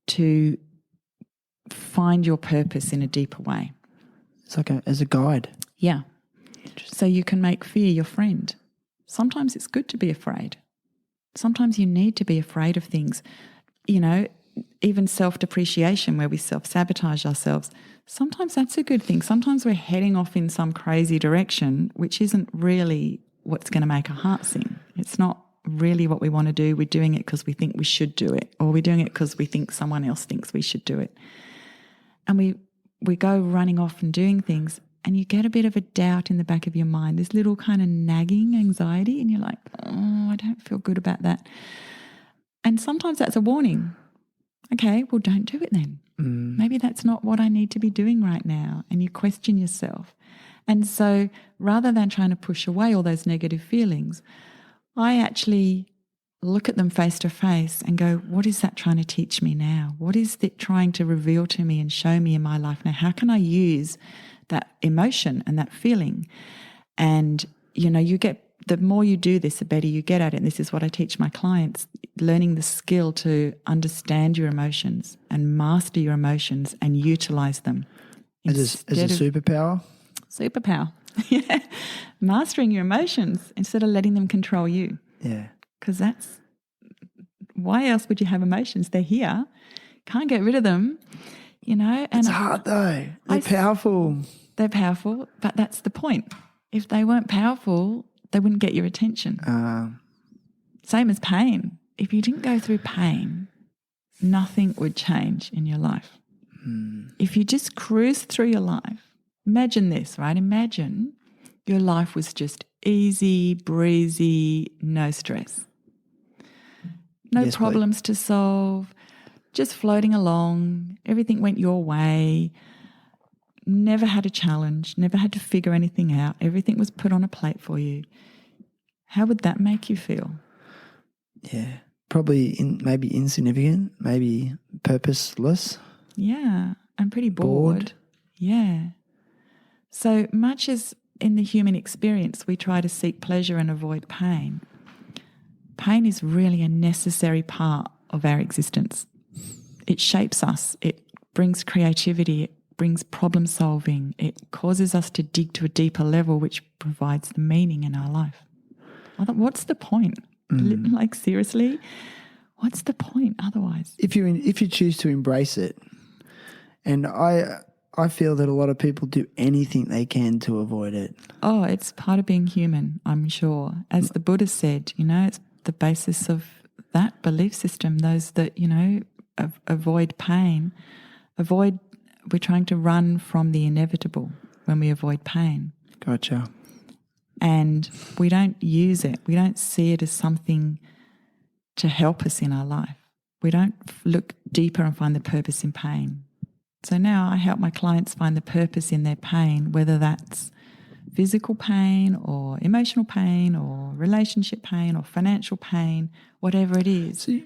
to find your purpose in a deeper way. It's like as a guide. Yeah. So you can make fear your friend. Sometimes it's good to be afraid. Sometimes you need to be afraid of things. Even self-depreciation, where we self-sabotage ourselves, sometimes that's a good thing. Sometimes we're heading off in some crazy direction, which isn't really what's going to make our heart sing. It's not really what we want to do. We're doing it because we think we should do it, or we're doing it because we think someone else thinks we should do it. And we go running off and doing things, and you get a bit of a doubt in the back of your mind, this little kind of nagging anxiety, and you're like, oh, I don't feel good about that. And sometimes that's a warning. Okay, well, don't do it then. Maybe that's not what I need to be doing right now. And you question yourself. And so rather than trying to push away all those negative feelings, I actually look at them face to face and go, what is that trying to teach me now? What is it trying to reveal to me and show me in my life now? How can I use that emotion and that feeling? And, the more you do this, the better you get at it. And this is what I teach my clients, learning the skill to understand your emotions and master your emotions and utilize them. As a superpower? Superpower. Yeah. Mastering your emotions instead of letting them control you. Yeah. Because why else would you have emotions? They're here. Can't get rid of them, And it's hard though. They're powerful. They're powerful, but that's the point. If they weren't powerful, they wouldn't get your attention. Same as pain. If you didn't go through pain, nothing would change in your life. If you just cruise through your life, imagine this, right? Imagine your life was just easy, breezy, no stress. No problems to solve, just floating along. Everything went your way. Never had a challenge, never had to figure anything out. Everything was put on a plate for you. How would that make you feel? Yeah, probably maybe insignificant, maybe purposeless. Yeah, and pretty bored. Yeah. So much as in the human experience we try to seek pleasure and avoid pain, pain is really a necessary part of our existence. It shapes us. It brings creativity. It brings problem solving. It causes us to dig to a deeper level, which provides the meaning in our life. What's the point? Like, seriously, what's the point otherwise? If you choose to embrace it, And I feel that a lot of people do anything they can to avoid it. Oh, it's part of being human, I'm sure. As the Buddha said, it's the basis of that belief system, those that, avoid pain, we're trying to run from the inevitable when we avoid pain. Gotcha. And we don't use it. We don't see it as something to help us in our life. We don't look deeper and find the purpose in pain. So now I help my clients find the purpose in their pain, whether that's physical pain or emotional pain or relationship pain or financial pain, whatever it is. So,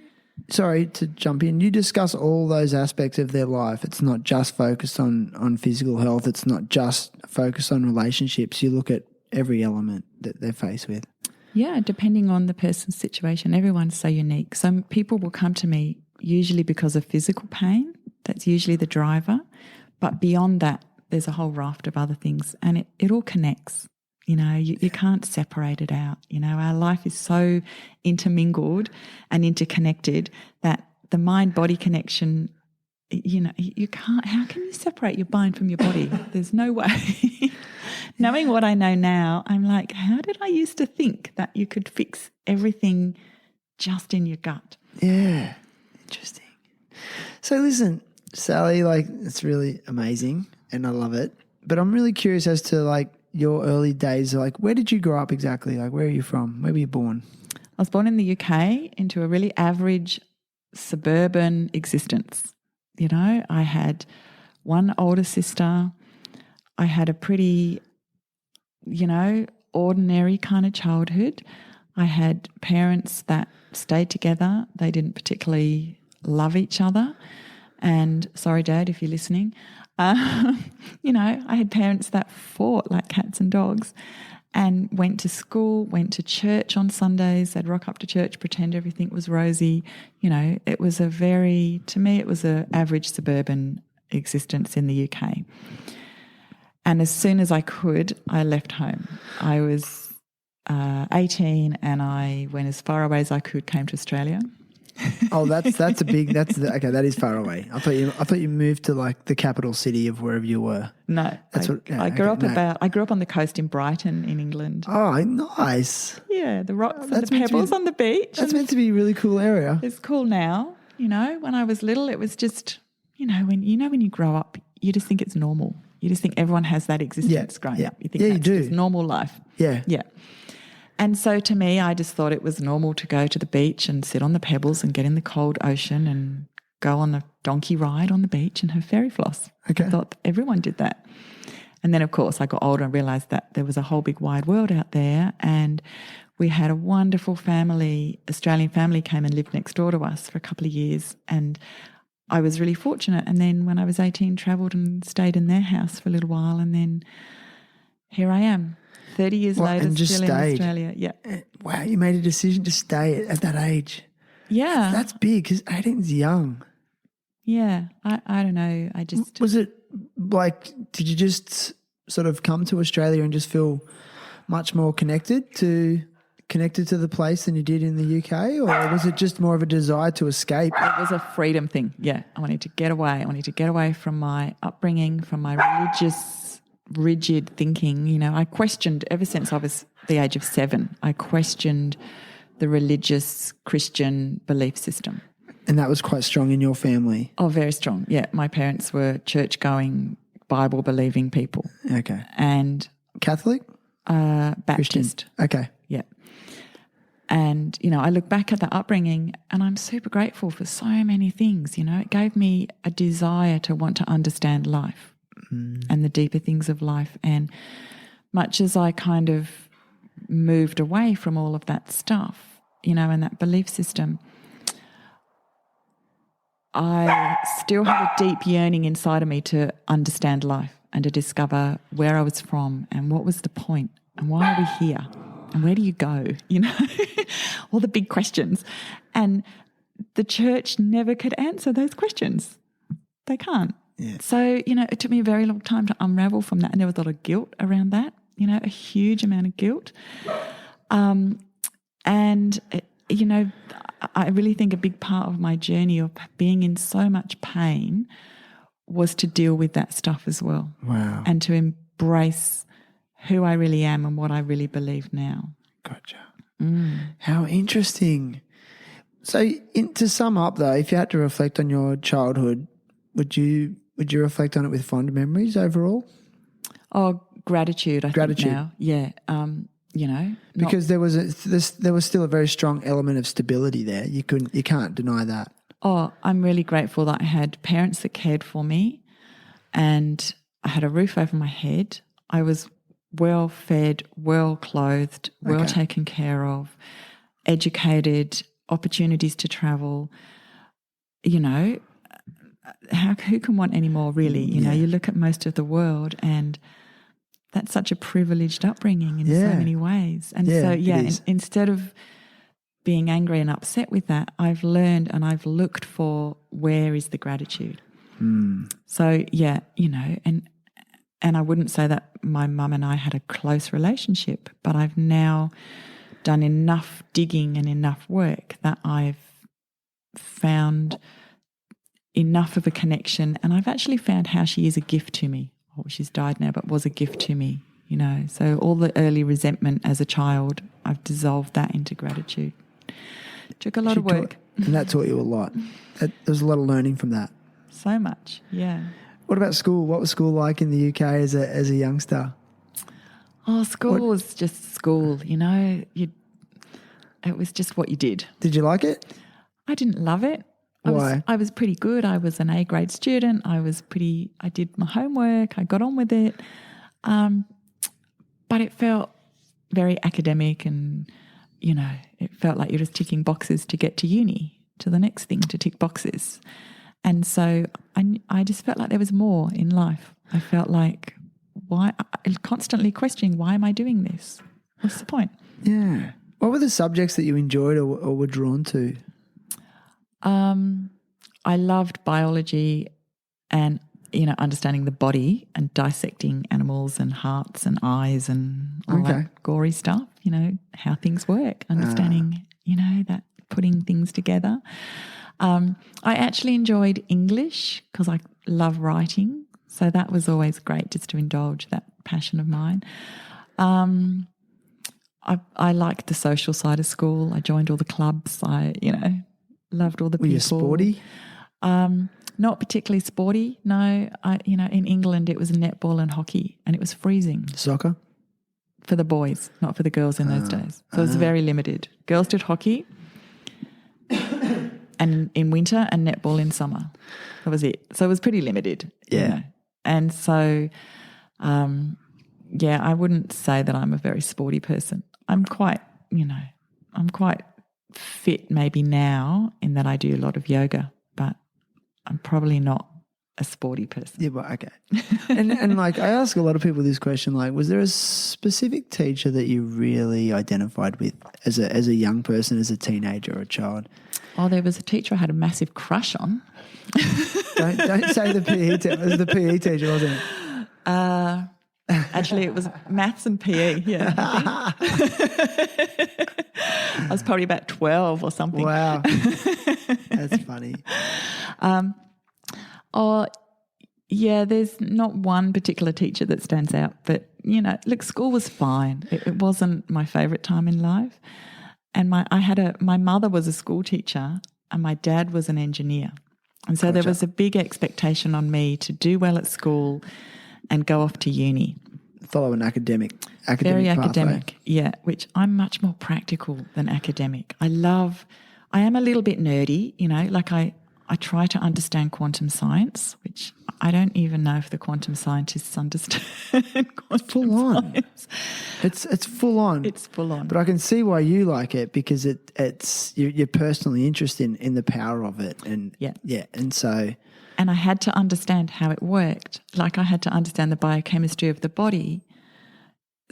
sorry to jump in. You discuss all those aspects of their life. It's not just focused on physical health. It's not just focused on relationships. You look at every element that they're faced with. Yeah, depending on the person's situation. Everyone's so unique. Some people will come to me usually because of physical pain. That's usually the driver. But beyond that, there's a whole raft of other things, and it all connects. You can't separate it out. Our life is so intermingled and interconnected that the mind-body connection, you can't, how can you separate your mind from your body? There's no way. Knowing what I know now, I'm like, how did I used to think that you could fix everything just in your gut? Yeah, interesting. So listen, Sally, it's really amazing and I love it. But I'm really curious as to your early days. Where did you grow up exactly? Where are you from? Where were you born? I was born in the UK into a really average suburban existence. I had one older sister. I had a pretty, ordinary kind of childhood. I had parents that stayed together. They didn't particularly love each other. And sorry, Dad, if you're listening, I had parents that fought like cats and dogs and went to school, went to church on Sundays. They'd rock up to church, pretend everything was rosy. It was to me, it was an average suburban existence in the UK. And as soon as I could, I left home. I was 18 and I went as far away as I could, came to Australia. Oh, okay. That is far away. I thought you moved to the capital city of wherever you were. No, I grew up on the coast in Brighton in England. Oh, nice. Yeah, the rocks and the pebbles on the beach. That's meant to be a really cool area. It's cool now. When I was little, it was just when you grow up, you just think it's normal. You just think everyone has that existence growing up. You think that's just normal life. Yeah. Yeah. And so to me, I just thought it was normal to go to the beach and sit on the pebbles and get in the cold ocean and go on a donkey ride on the beach and have fairy floss. Okay. I thought everyone did that. And then, of course, I got older and realised that there was a whole big wide world out there, and we had a wonderful family, Australian family came and lived next door to us for a couple of years, and I was really fortunate. And then when I was 18, travelled and stayed in their house for a little while, and then here I am. 30 years later, and just still stayed. in Australia. Yeah. Wow, you made a decision to stay at that age. Yeah. That's big because 18's young. Yeah. I don't know. I just... Was it did you just sort of come to Australia and just feel much more connected to the place than you did in the UK, or was it just more of a desire to escape? It was a freedom thing. Yeah. I wanted to get away. I wanted to get away from my upbringing, from my religious rigid thinking. I questioned ever since I was the age of 7. I questioned the religious Christian belief system. And that was quite strong in your family? Oh, very strong. Yeah, my parents were church-going, Bible-believing people. Okay. And Catholic? Baptist. Christian. Okay. Yeah. And, I look back at the upbringing and I'm super grateful for so many things. It gave me a desire to want to understand life. And the deeper things of life. And much as I kind of moved away from all of that stuff, and that belief system, I still had a deep yearning inside of me to understand life and to discover where I was from and what was the point and why are we here and where do you go, all the big questions. And the church never could answer those questions. They can't. Yeah. So, it took me a very long time to unravel from that, and there was a lot of guilt around that, a huge amount of guilt. I really think a big part of my journey of being in so much pain was to deal with that stuff as well. Wow. And to embrace who I really am and what I really believe now. Gotcha. How interesting. So to sum up though, if you had to reflect on your childhood, would you reflect on it with fond memories overall? Oh, gratitude, I think now. Yeah. Because there was still a very strong element of stability there. You can't deny that. Oh, I'm really grateful that I had parents that cared for me and I had a roof over my head. I was well fed, well clothed, well taken care of, educated, opportunities to travel. You know, who can want any more really? You know, you look at most of the world and that's such a privileged upbringing in so many ways. And instead of being angry and upset with that, I've learned and I've looked for where is the gratitude. So, and I wouldn't say that my mum and I had a close relationship, but I've now done enough digging and enough work that I've found enough of a connection, and I've actually found how she is a gift to me. Oh, she's died now, but was a gift to me, you know. So all the early resentment as a child, I've dissolved that into gratitude. Took a lot of work. And that taught you a lot. There's a lot of learning from that. So much, yeah. What about school? What was school like in the UK as a youngster? Oh, school was just school, you know. It was just what you did. Did you like it? I didn't love it. Why? I was pretty good. I was an A grade student. I did my homework. I got on with it. But it felt very academic and, you know, it felt like you're just ticking boxes to get to uni, to the next thing, to tick boxes. And so I just felt like there was more in life. I felt like constantly questioning, why am I doing this? What's the point? Yeah. What were the subjects that you enjoyed or were drawn to? I loved biology and, you know, understanding the body and dissecting animals and hearts and eyes and all that gory stuff, you know, how things work, understanding, you know, that putting things together. I actually enjoyed English because I love writing. So that was always great just to indulge that passion of mine. I liked the social side of school. I joined all the clubs. I, you know, loved all the people. Were you sporty? Not particularly sporty, no. In England it was netball and hockey and it was freezing. Soccer? For the boys, not for the girls in those days. So it was very limited. Girls did hockey and in winter and netball in summer. That was it. So it was pretty limited. Yeah. You know. And so, I wouldn't say that I'm a very sporty person. I'm quite fit maybe now in that I do a lot of yoga, but I'm probably not a sporty person. Yeah, but okay. and like I ask a lot of people this question, like, was there a specific teacher that you really identified with as a young person, as a teenager or a child? Oh, there was a teacher I had a massive crush on. Don't say the PE teacher. It was the PE teacher, wasn't it? Actually, it was maths and PE, yeah. I was probably about 12 or something. Wow. That's funny. There's not one particular teacher that stands out, but, you know, look, school was fine. It wasn't my favourite time in life. And my mother was a school teacher and my dad was an engineer. And so there was a big expectation on me to do well at school and go off to uni. Follow an academic Very pathway. academic, yeah, which I'm much more practical than academic. I am a little bit nerdy, you know, like I try to understand quantum science, which I don't even know if the quantum scientists understand quantum full on. science. It's full on. It's full on. But I can see why you like it because you're personally interested in the power of it. And And I had to understand how it worked. Like I had to understand the biochemistry of the body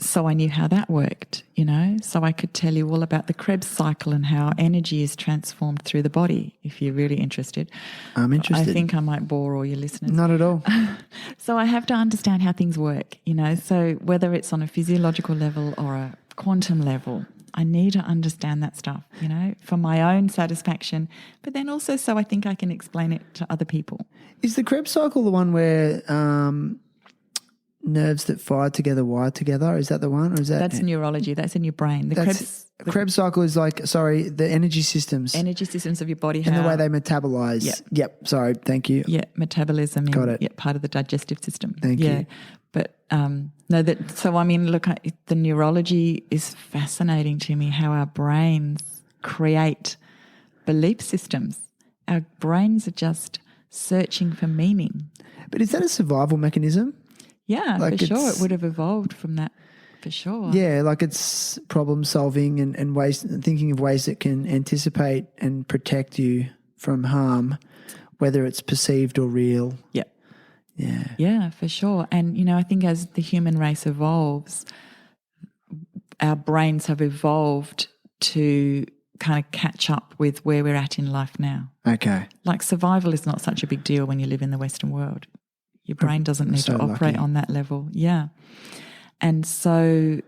so I knew how that worked, you know. So I could tell you all about the Krebs cycle and how energy is transformed through the body, if you're really interested. I'm interested. I think I might bore all your listeners. Not at all. So I have to understand how things work, you know. So whether it's on a physiological level or a quantum level, I need to understand that stuff, for my own satisfaction, but then also so I think I can explain it to other people. Is the Krebs cycle the one where nerves that fire together wire together? Is that the one? Or is that That's neurology. That's in your brain. The Krebs cycle is the energy systems. Energy systems of your body. And the way they metabolize. Yep. Sorry. Thank you. Yeah. Metabolism. Got it. Yeah, part of the digestive system. Thank you. But the neurology is fascinating to me, how our brains create belief systems. Our brains are just searching for meaning. But is that a survival mechanism? Yeah, for sure. It would have evolved from that, for sure. Yeah, like it's problem solving and ways, thinking of ways that can anticipate and protect you from harm, whether it's perceived or real. Yeah. Yeah. Yeah, for sure. And, I think as the human race evolves, our brains have evolved to kind of catch up with where we're at in life now. Okay. Like survival is not such a big deal when you live in the Western world. Your brain doesn't need to operate on that level. Yeah. And so,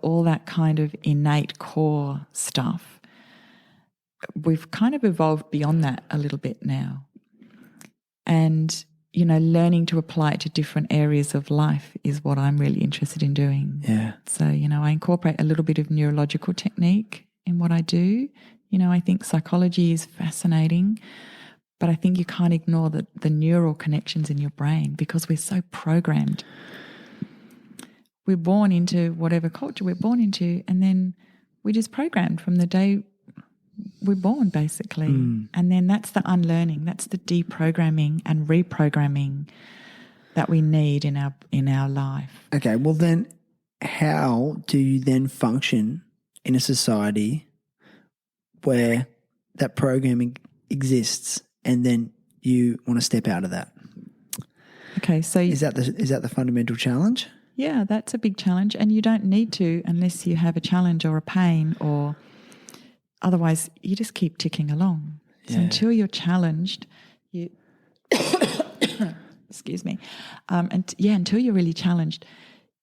all that kind of innate core stuff, we've kind of evolved beyond that a little bit now. And, learning to apply it to different areas of life is what I'm really interested in doing. Yeah. So, I incorporate a little bit of neurological technique in what I do. I think psychology is fascinating, but I think you can't ignore the neural connections in your brain because we're so programmed. We're born into whatever culture we're born into, and then we're just programmed from the day we're born, basically. And then that's the unlearning, that's the deprogramming and reprogramming that we need in our life. Okay, well then how do you then function in a society where that programming exists and then you want to step out of that? Okay, so is that the fundamental challenge? Yeah, that's a big challenge, and you don't need to unless you have a challenge or a pain, or otherwise you just keep ticking along. So until you're challenged, you excuse me, until you're really challenged,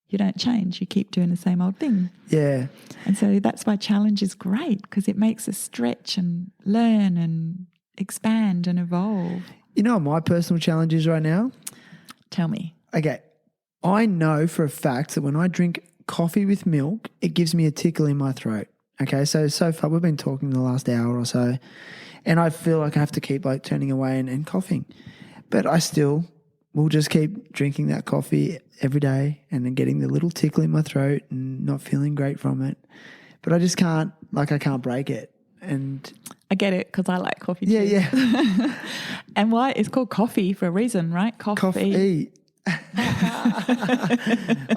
you don't change. You keep doing the same old thing. Yeah. And so that's why challenge is great, because it makes us stretch and learn and expand and evolve. You know what my personal challenge is right now? Tell me. Okay. I know for a fact that when I drink coffee with milk, it gives me a tickle in my throat. Okay, so far we've been talking the last hour or so, and I feel like I have to keep turning away and coughing. But I still will just keep drinking that coffee every day and then getting the little tickle in my throat and not feeling great from it. But I just can't, I can't break it. And I get it because I like coffee too. Yeah. And why? It's called coffee for a reason, right? Coffee. I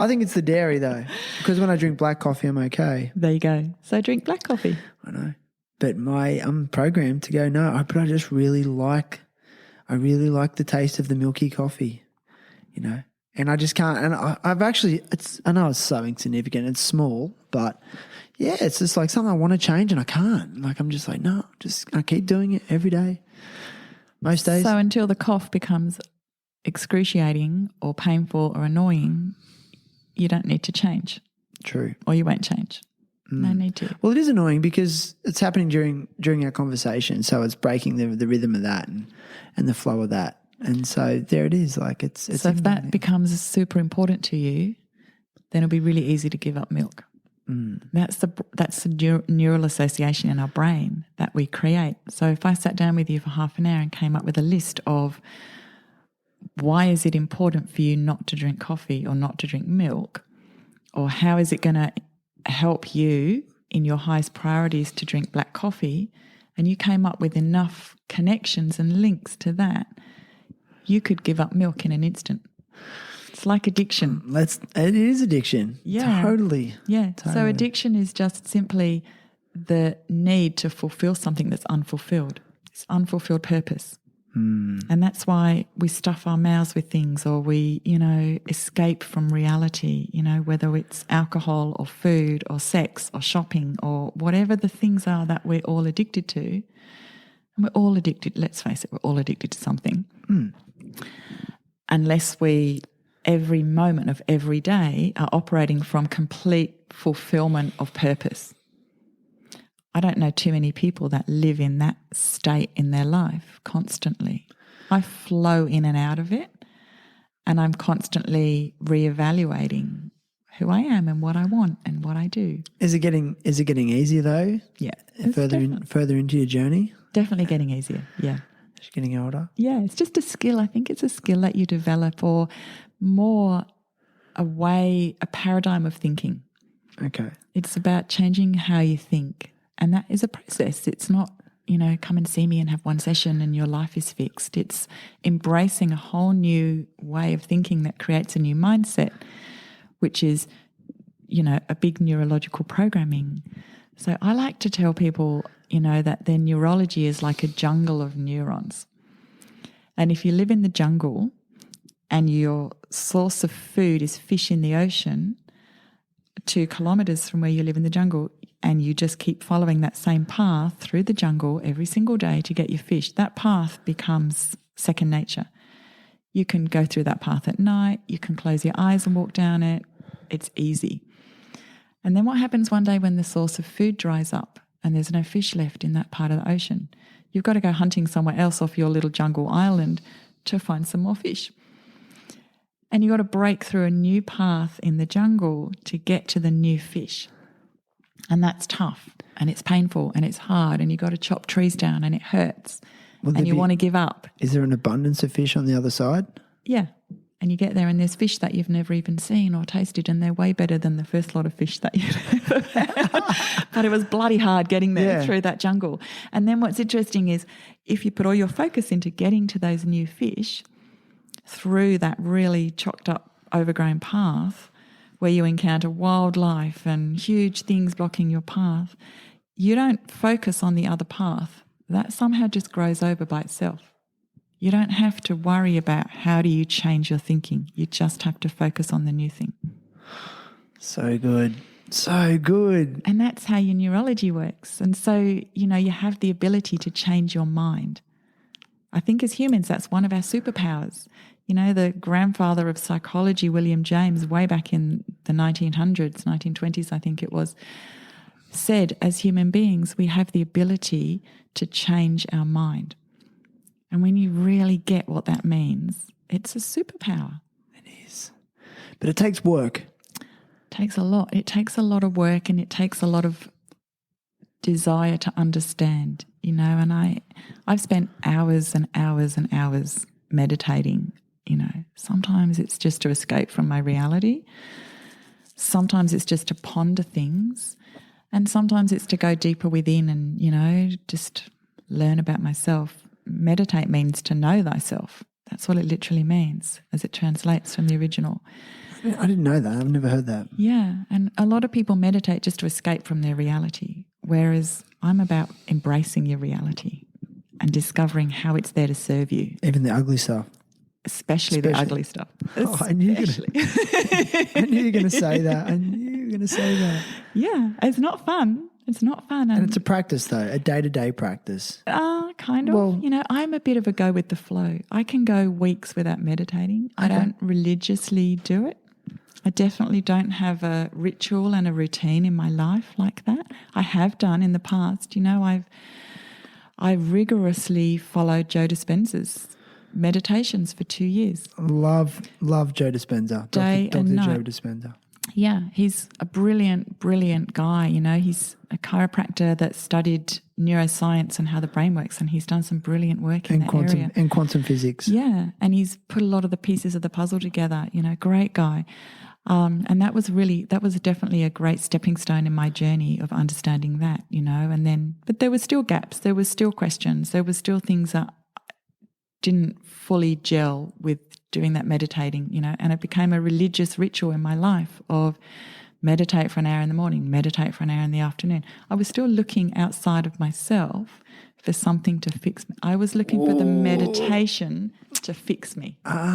think it's the dairy though, because when I drink black coffee, I'm okay. There you go. So drink black coffee. I know, but I'm programmed to go no. But I just really like the taste of the milky coffee, And I just can't. And I've actually, I know it's so insignificant. It's small, but yeah, it's just like something I want to change and I can't. I'm just like no, I keep doing it every day, most days. So until the cough becomes excruciating or painful or annoying, you don't need to change. True. Or you won't change. No need to. Well, it is annoying because it's happening during our conversation, so it's breaking the rhythm of that and the flow of that. And so there it is. It's so if that becomes super important to you, then it'll be really easy to give up milk. That's the neural association in our brain that we create. So if I sat down with you for half an hour and came up with a list of why is it important for you not to drink coffee or not to drink milk, or how is it going to help you in your highest priorities to drink black coffee, and you came up with enough connections and links to that, you could give up milk in an instant. It's like addiction. It is addiction. Yeah. Totally. Yeah. Totally. So addiction is just simply the need to fulfill something that's unfulfilled. It's unfulfilled purpose. And that's why we stuff our mouths with things, or we, escape from reality, whether it's alcohol or food or sex or shopping or whatever the things are that we're all addicted to. And we're all addicted, let's face it, we're all addicted to something. Unless we every moment of every day are operating from complete fulfillment of purpose. I don't know too many people that live in that state in their life constantly. I flow in and out of it, and I'm constantly reevaluating who I am and what I want and what I do. Is it getting easier though? Yeah. Further into your journey? Definitely getting easier, yeah. As you're getting older? Yeah, it's just a skill. I think it's a skill that you develop, or more a paradigm of thinking. Okay. It's about changing how you think, and that is a process. It's not, come and see me and have one session and your life is fixed. It's embracing a whole new way of thinking that creates a new mindset, which is, a big neurological programming. So I like to tell people, that their neurology is like a jungle of neurons. And if you live in the jungle and your source of food is fish in the ocean, 2 kilometres from where you live in the jungle, and you just keep following that same path through the jungle every single day to get your fish, that path becomes second nature. You can go through that path at night, you can close your eyes and walk down it. It's easy. And then what happens one day when the source of food dries up and there's no fish left in that part of the ocean? You've got to go hunting somewhere else off your little jungle island to find some more fish. And you've got to break through a new path in the jungle to get to the new fish. And that's tough, and it's painful, and it's hard, and you've got to chop trees down, and it hurts, and you want to give up. Is there an abundance of fish on the other side? Yeah. And you get there and there's fish that you've never even seen or tasted, and they're way better than the first lot of fish that you've ever had. But it was bloody hard getting there through that jungle. And then what's interesting is if you put all your focus into getting to those new fish through that really chocked up, overgrown path where you encounter wildlife and huge things blocking your path, you don't focus on the other path. That somehow just grows over by itself. You don't have to worry about how do you change your thinking. You just have to focus on the new thing. So good. So good. And that's how your neurology works. And so, you have the ability to change your mind. I think as humans, that's one of our superpowers. The grandfather of psychology, William James, way back in the 1900s, 1920s, I think it was, said as human beings, we have the ability to change our mind. And when you really get what that means, it's a superpower. It is. But it takes work. It takes a lot. It takes a lot of work, and it takes a lot of desire to understand, and I've spent hours and hours and hours meditating, Sometimes it's just to escape from my reality. Sometimes it's just to ponder things. And sometimes it's to go deeper within and, just learn about myself. Meditate means to know thyself. That's what it literally means as it translates from the original. I didn't know that. I've never heard that. Yeah, and a lot of people meditate just to escape from their reality, whereas I'm about embracing your reality and discovering how it's there to serve you. Even the ugly stuff. Especially the ugly stuff. Oh, I knew you were going to say that. Yeah, it's not fun. It's not fun. And it's a practice though, a day-to-day practice. Kind of. Well, I'm a bit of a go with the flow. I can go weeks without meditating. I don't religiously do it. I definitely don't have a ritual and a routine in my life like that. I have done in the past. I rigorously followed Joe Dispenza's meditations for 2 years. Love Joe Dispenza. Day Dr. and night. Joe Dispenza. Yeah, he's a brilliant, brilliant guy. He's a chiropractor that studied neuroscience and how the brain works, and he's done some brilliant work in that area. And quantum physics. Yeah, and he's put a lot of the pieces of the puzzle together, great guy. And that was definitely a great stepping stone in my journey of understanding that, but there were still gaps, there were still questions, there were still things that didn't fully gel with doing that meditating, and it became a religious ritual in my life of meditate for an hour in the morning, meditate for an hour in the afternoon. I was still looking outside of myself for something to fix me. I was looking for the meditation to fix me. Because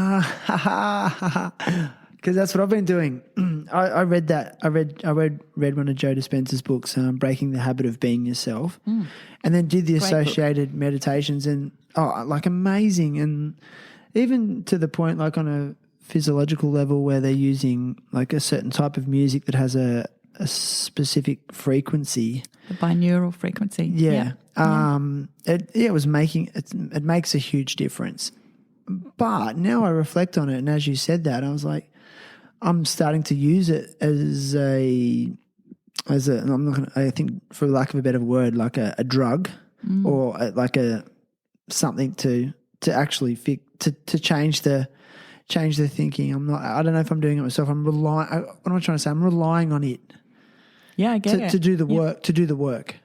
that's what I've been doing. I read that. I read one of Joe Dispenza's books, Breaking the Habit of Being Yourself, and then did the associated meditations, and amazing. And even to the point, like on a physiological level where they're using like a certain type of music that has a specific frequency. The binaural frequency. Yeah. It makes a huge difference. But now I reflect on it, and as you said that, I was like, I'm starting to use it as I think, for lack of a better word, like a drug or like something to actually to change the thinking. I don't know if I'm doing it myself. What am I trying to say? I'm relying on it. Yeah, I get it. To do the work. To do the work.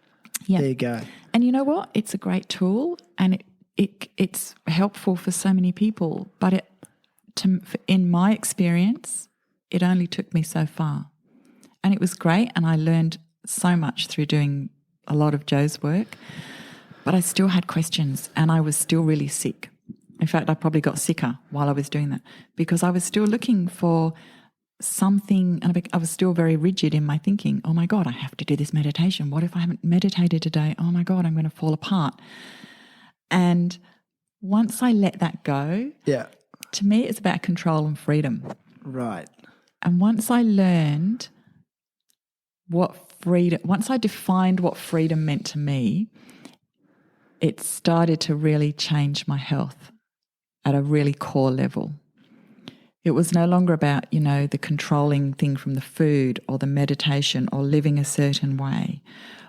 Yeah. There you go. And you know what? It's a great tool, and it's helpful for so many people. But in my experience, it only took me so far. And it was great, and I learned so much through doing a lot of Joe's work. But I still had questions, and I was still really sick. In fact, I probably got sicker while I was doing that because I was still looking for something, and I was still very rigid in my thinking. Oh my God, I have to do this meditation. What if I haven't meditated today? Oh my God, I'm going to fall apart. And once I let that go, to me it's about control and freedom. Right. And once I learned once I defined what freedom meant to me, it started to really change my health at a really core level. It was no longer about, the controlling thing from the food or the meditation or living a certain way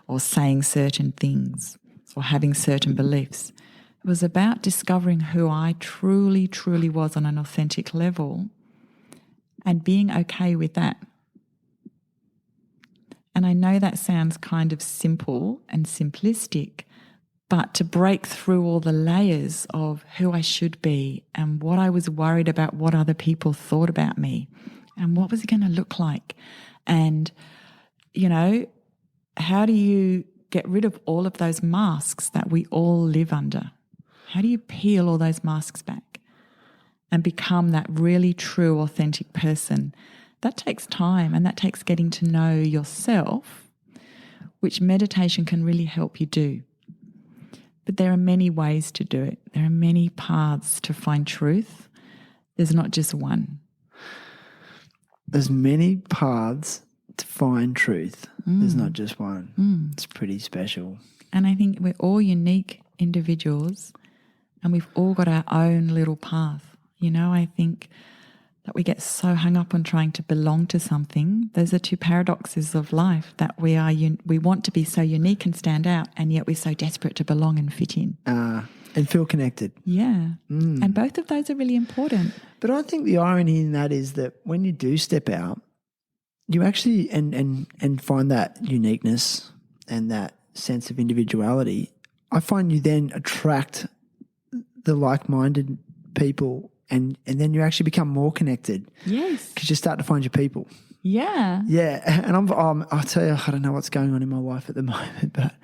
or saying certain things or having certain beliefs. It was about discovering who I truly, truly was on an authentic level and being okay with that. And I know that sounds kind of simple and simplistic, but to break through all the layers of who I should be and what I was worried about what other people thought about me and what was it going to look like. And, how do you get rid of all of those masks that we all live under? How do you peel all those masks back and become that really true, authentic person? That takes time, and that takes getting to know yourself, which meditation can really help you do. But there are many ways to do it. There are many paths to find truth. There's not just one. There's many paths to find truth. There's not just one. It's pretty special. And I think we're all unique individuals, and we've all got our own little path. I think that we get so hung up on trying to belong to something. Those are two paradoxes of life, that we want to be so unique and stand out, and yet we're so desperate to belong and fit in. And feel connected. Yeah. And both of those are really important. But I think the irony in that is that when you do step out, you actually and find that uniqueness and that sense of individuality, I find you then attract the like-minded people, and then you actually become more connected. Yes. Because you start to find your people. Yeah. Yeah. And I'll tell you, I don't know what's going on in my life at the moment, but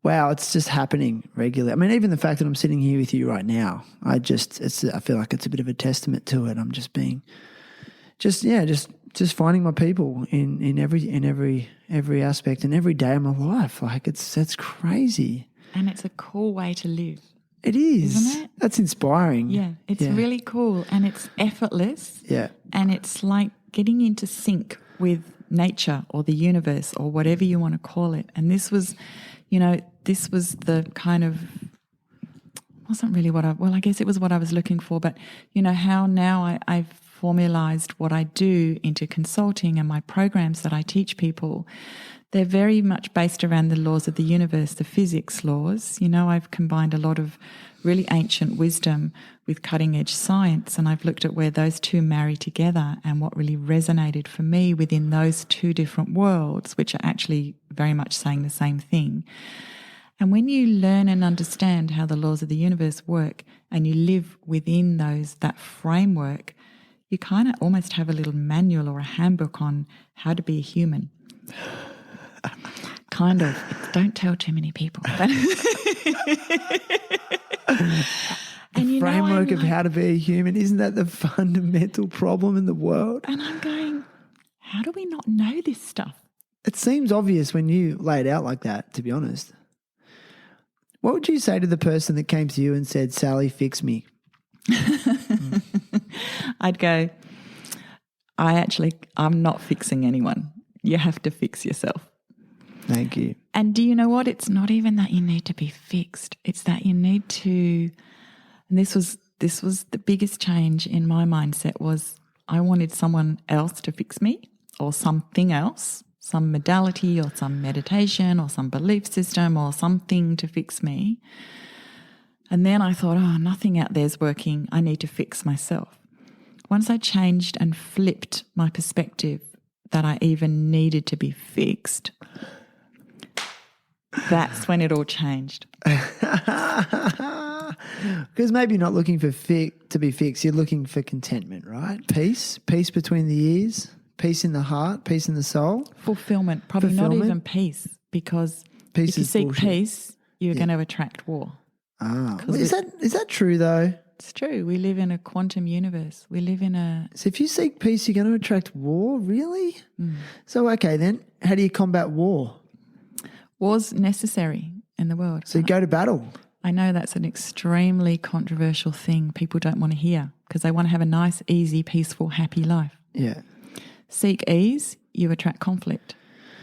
wow, it's just happening regularly. I mean, even the fact that I'm sitting here with you right now, I feel like it's a bit of a testament to it. I'm just finding my people in every aspect and every day of my life. Like that's crazy. And it's a cool way to live. It is. Isn't it? That's inspiring. Yeah, it's really cool, and it's effortless. Yeah. And it's like getting into sync with nature or the universe or whatever you want to call it. And this was the kind of, wasn't really I guess it was what I was looking for, but how now I've formalized what I do into consulting and my programs that I teach people. They're very much based around the laws of the universe, the physics laws. I've combined a lot of really ancient wisdom with cutting-edge science, and I've looked at where those two marry together and what really resonated for me within those two different worlds, which are actually very much saying the same thing. And when you learn and understand how the laws of the universe work and you live within that framework, you kind of almost have a little manual or a handbook on how to be a human. Kind of. Don't tell too many people. The framework of how to be a human, isn't that the fundamental problem in the world? And I'm going, how do we not know this stuff? It seems obvious when you lay it out like that, to be honest. What would you say to the person that came to you and said, Sally, fix me? I'd go, I'm not fixing anyone. You have to fix yourself. Thank you. And do you know what? It's not even that you need to be fixed. It's that you need to, and this was the biggest change in my mindset was I wanted someone else to fix me or something else, some modality or some meditation or some belief system or something to fix me. And then I thought, nothing out there's working. I need to fix myself. Once I changed and flipped my perspective that I even needed to be fixed, that's when it all changed. Because maybe you're not looking for to be fixed. You're looking for contentment, right? Peace between the ears, peace in the heart, peace in the soul. Fulfillment, probably not even peace, because if you seek peace, you're going to attract war. Well, is that true though? It's true. We live in a quantum universe. We live in a... So if you seek peace, you're going to attract war? Really? So, okay, then how do you combat war? War's necessary in the world. So you go to battle. I know that's an extremely controversial thing people don't want to hear because they want to have a nice, easy, peaceful, happy life. Yeah. Seek ease, you attract conflict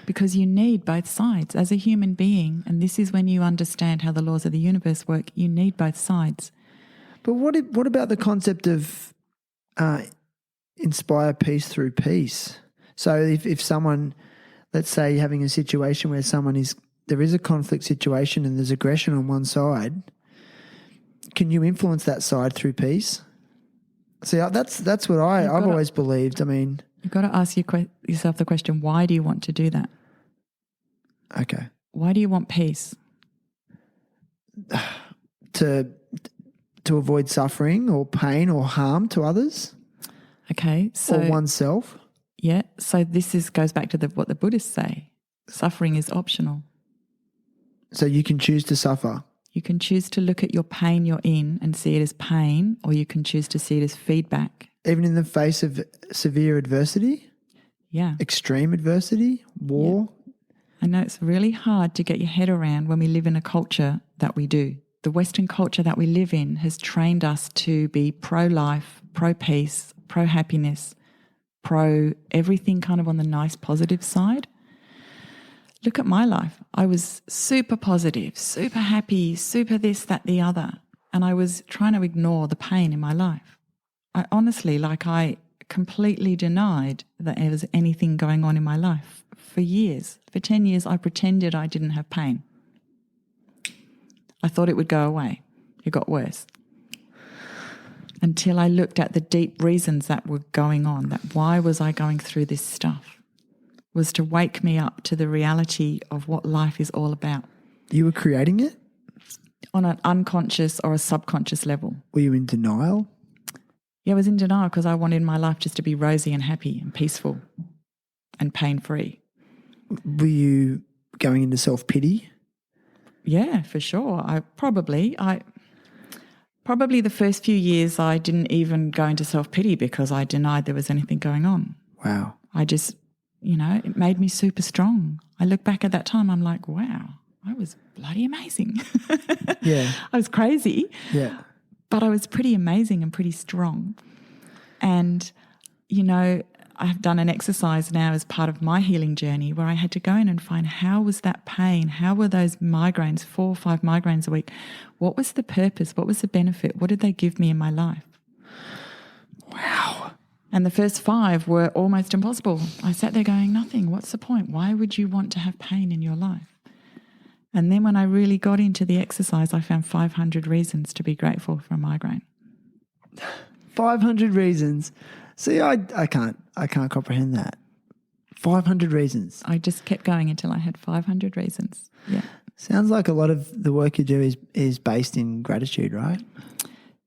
because you need both sides. As a human being, and this is when you understand how the laws of the universe work, you need both sides. But what about the concept of inspire peace through peace? So if someone, let's say you're having a situation where there is a conflict situation and there's aggression on one side, can you influence that side through peace? See, that's what I've always believed. I mean, you've got to ask yourself the question, why do you want to do that? Okay. Why do you want peace? To avoid suffering or pain or harm to others. Okay, so or oneself. Yeah, so this goes back to what the Buddhists say. Suffering is optional. So you can choose to suffer. You can choose to look at your pain you're in and see it as pain, or you can choose to see it as feedback. Even in the face of severe adversity? Yeah. Extreme adversity? War? Yeah. I know it's really hard to get your head around when we live in a culture that we do. The Western culture that we live in has trained us to be pro-life, pro-peace, pro-happiness, pro-everything kind of on the nice positive side. Look at my life. I was super positive, super happy, super this, that, the other. And I was trying to ignore the pain in my life. I honestly, I completely denied that there was anything going on in my life for years. For 10 years, I pretended I didn't have pain. I thought it would go away. It got worse. Until I looked at the deep reasons that were going on, that why was I going through this stuff, was to wake me up to the reality of what life is all about. You were creating it? On an unconscious or a subconscious level. Were you in denial? Yeah, I was in denial because I wanted my life just to be rosy and happy and peaceful and pain-free. Were you going into self-pity? Yeah, for sure. Probably the first few years I didn't even go into self-pity because I denied there was anything going on. Wow. I just, it made me super strong. I look back at that time, I'm like, wow, I was bloody amazing. Yeah. I was crazy. Yeah. But I was pretty amazing and pretty strong. And, I've done an exercise now as part of my healing journey where I had to go in and find how was that pain, how were those migraines, 4 or 5 migraines a week, what was the purpose, what was the benefit, what did they give me in my life? Wow. And the first 5 were almost impossible. I sat there going, nothing, what's the point? Why would you want to have pain in your life? And then when I really got into the exercise, I found 500 reasons to be grateful for a migraine. 500 reasons. See, I can't comprehend that. 500 reasons. I just kept going until I had 500 reasons. Yeah. Sounds like a lot of the work you do is based in gratitude, right?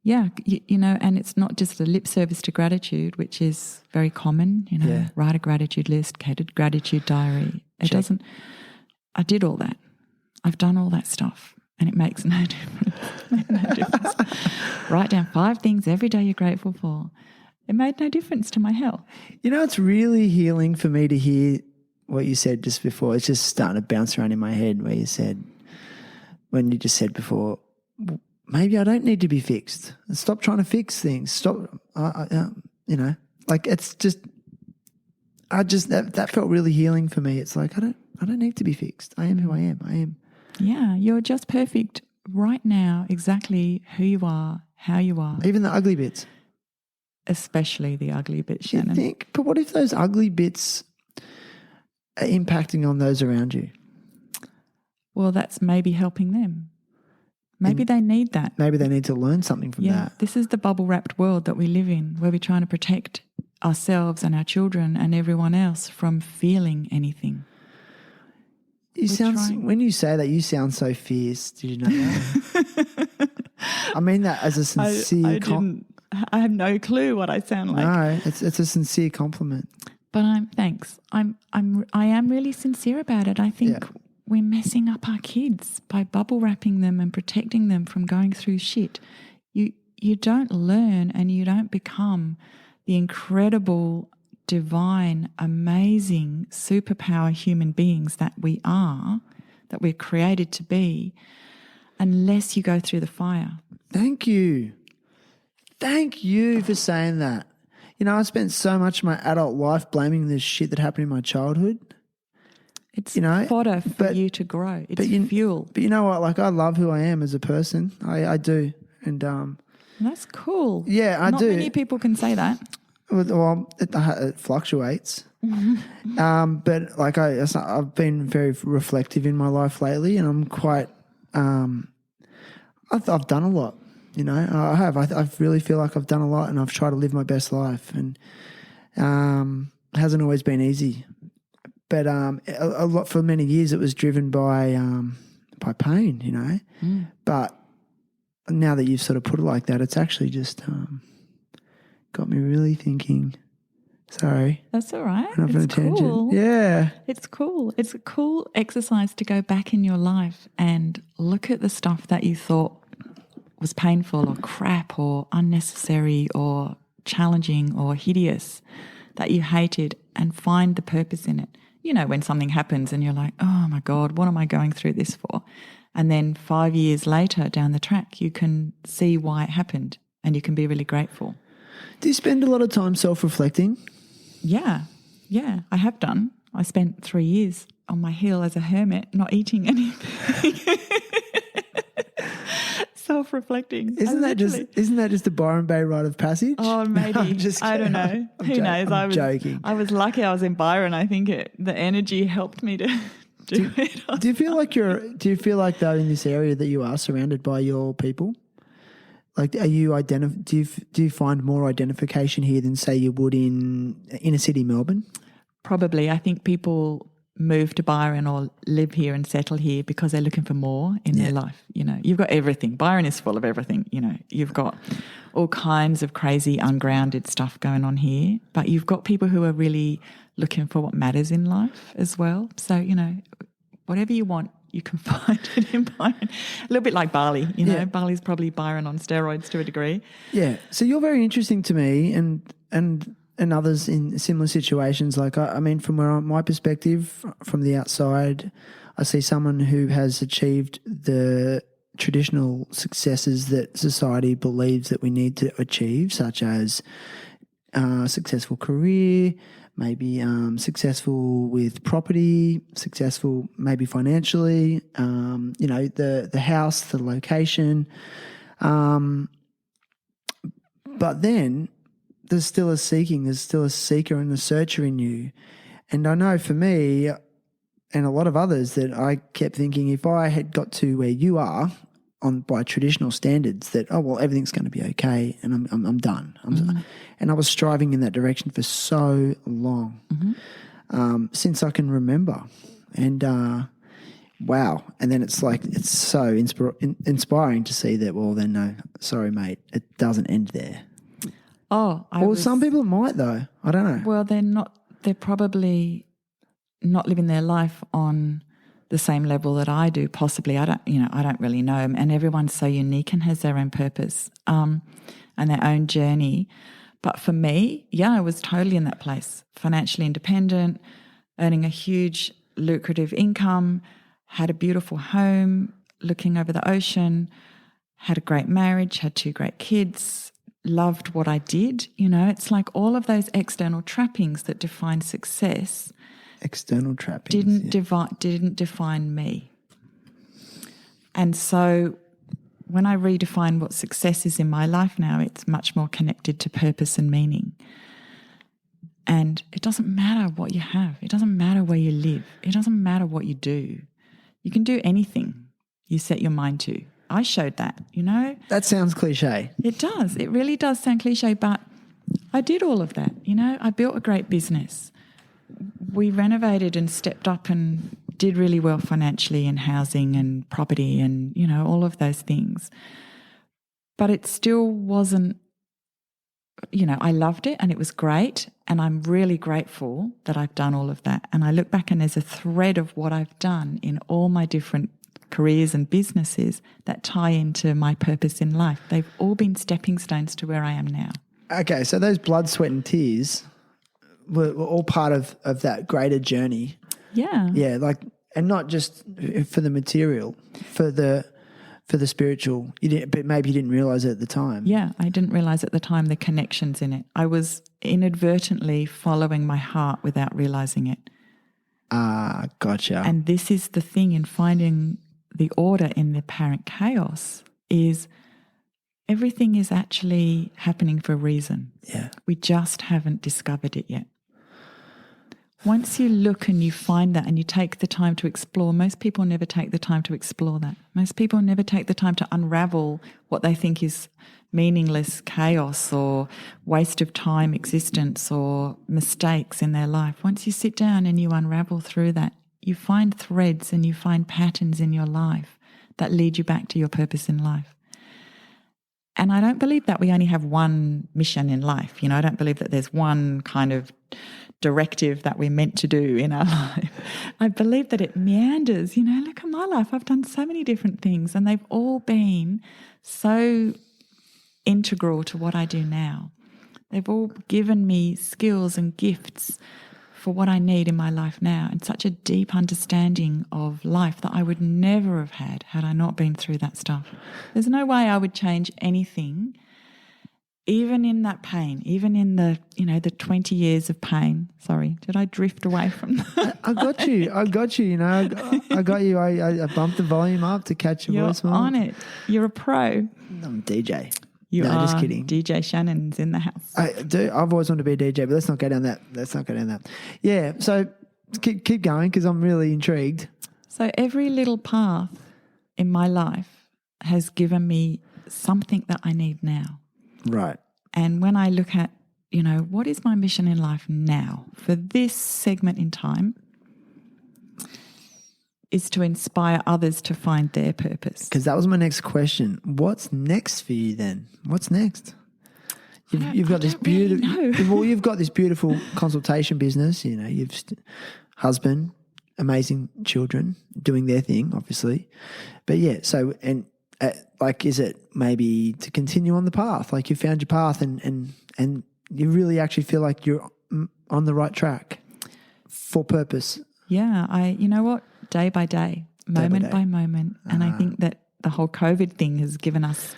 Yeah, and it's not just a lip service to gratitude, which is very common, Yeah. Write a gratitude list, get a gratitude diary. I did all that. I've done all that stuff and it makes no difference. Write down 5 things every day you're grateful for. It made no difference to my health. It's really healing for me to hear what you said just before. It's just starting to bounce around in my head when you just said before, maybe I don't need to be fixed. Stop trying to fix things. Stop. you know, like it's just, that felt really healing for me. It's like, I don't need to be fixed. I am who I am. I am. Yeah, you're just perfect right now, exactly who you are, how you are. Even the ugly bits. Especially the ugly bits, You Shannon. think, but what if those ugly bits are impacting on those around you? Well, that's maybe helping them. Maybe they need that. Maybe they need to learn something from that. This is the bubble-wrapped world that we live in, where we're trying to protect ourselves and our children and everyone else from feeling anything. When you say that, you sound so fierce. Did you know that? I mean that as a sincere I have no clue what I sound like. No, it's a sincere compliment. But thanks. I am really sincere about it. I think we're messing up our kids by bubble wrapping them and protecting them from going through shit. You don't learn and you don't become the incredible, divine, amazing, superpower human beings that we are, that we're created to be, unless you go through the fire. Thank you. Thank you for saying that. You know, I spent so much of my adult life blaming this shit that happened in my childhood. It's fodder for you to grow. It's fuel. But you know what? Like, I love who I am as a person. I do. And that's cool. Yeah, I do. Not many people can say that. Well, it fluctuates. But like I've been very reflective in my life lately, and I'm quite. I've done a lot. You know, I have. I really feel like I've done a lot, and I've tried to live my best life, and it hasn't always been easy. But a lot for many years, it was driven by pain. You know, but now that you've sort of put it like that, it's actually just got me really thinking. Sorry. That's all right. It's cool. Yeah. It's cool. It's a cool exercise to go back in your life and look at the stuff that you thought was painful or crap or unnecessary or challenging or hideous that you hated and find the purpose in it. You know, when something happens and you're like, oh my God, what am I going through this for? And then 5 years later down the track, you can see why it happened and you can be really grateful. Do you spend a lot of time self-reflecting? Yeah, I have done. I spent 3 years on my heel as a hermit, not eating anything. Self-reflecting. Isn't that just a Byron Bay rite of passage? Oh, maybe. No, I'm just I don't know. Who knows? I'm joking. I was lucky I was in Byron. I think the energy helped me to do it. Do you feel like though in this area that you are surrounded by your people? Like, do you find more identification here than say you would in inner city Melbourne? Probably. I think people move to Byron or live here and settle here because they're looking for more in their life. You know, you've got everything. Byron is full of everything. You know, you've got all kinds of crazy, ungrounded stuff going on here, but you've got people who are really looking for what matters in life as well. So, you know, whatever you want, you can find it in Byron. A little bit like Bali, you know. Bali's probably Byron on steroids to a degree. Yeah. So you're very interesting to me and others in similar situations. Like, I mean, from my perspective, from the outside, I see someone who has achieved the traditional successes that society believes that we need to achieve, such as a successful career, maybe successful with property, successful maybe financially, you know, the house, the location. But then there's still a seeker and a searcher in you. And I know for me and a lot of others that I kept thinking if I had got to where you are by traditional standards that, oh, well, everything's going to be okay and I'm done. And I was striving in that direction for so long, since I can remember. And wow. And then it's like it's so inspiring to see that, well, then no, sorry, mate, it doesn't end there. Oh, some people might though. I don't know. Well, they're probably not living their life on the same level that I do, possibly. I don't really know. And everyone's so unique and has their own purpose and their own journey. But for me, I was totally in that place, financially independent, earning a huge lucrative income, had a beautiful home, looking over the ocean, had a great marriage, had 2 great kids, loved what I did. You know, it's like all of those external trappings that define success External trappings. didn't define me. And so when I redefine what success is in my life now, it's much more connected to purpose and meaning. And it doesn't matter what you have. It doesn't matter where you live. It doesn't matter what you do. You can do anything you set your mind to. I showed that, you know. That sounds cliche. It does. It really does sound cliche, but I did all of that, you know. I built a great business. We renovated and stepped up and did really well financially in housing and property and, you know, all of those things. But it still wasn't, you know, I loved it and it was great, and I'm really grateful that I've done all of that. And I look back and there's a thread of what I've done in all my different careers and businesses that tie into my purpose in life. They've all been stepping stones to where I am now. Okay, so those blood, sweat and tears were all part of that greater journey. Yeah. Yeah, like, and not just for the material, for the spiritual. But maybe you didn't realize it at the time. Yeah, I didn't realize at the time the connections in it. I was inadvertently following my heart without realizing it. Ah, gotcha. And this is the thing in finding the order in the apparent chaos, is everything is actually happening for a reason. Yeah. We just haven't discovered it yet. Once you look and you find that and you take the time to explore, most people never take the time to explore that. Most people never take the time to unravel what they think is meaningless chaos or waste of time existence or mistakes in their life. Once you sit down and you unravel through that, you find threads and you find patterns in your life that lead you back to your purpose in life. And I don't believe that we only have one mission in life. You know, I don't believe that there's one kind of directive that we're meant to do in our life. I believe that it meanders. You know, look at my life. I've done so many different things and they've all been so integral to what I do now. They've all given me skills and gifts for what I need in my life now, and such a deep understanding of life that I would never have had I not been through that stuff. There's no way I would change anything, even in that pain, even in the, you know, the 20 years of pain. Sorry, did I drift away from that? I got you, you know, I got you. I bumped the volume up to catch your voice. You're on it. You're a pro. I'm a DJ. You are. Just kidding. DJ Shannon's in the house. I've always wanted to be a DJ, but let's not go down that. Yeah, so keep going because I'm really intrigued. So every little path in my life has given me something that I need now. Right. And when I look at, you know, what is my mission in life now for this segment in time, is to inspire others to find their purpose. Because that was my next question. What's next for you then? What's next? You've got this beautiful. Really well, you've got this beautiful consultation business. You know, you've husband, amazing children, doing their thing, obviously. But yeah, so and like, is it maybe to continue on the path? Like you found your path, and you really actually feel like you're on the right track for purpose. Yeah, you know what? Day by day, moment by moment. And I think that the whole COVID thing has given us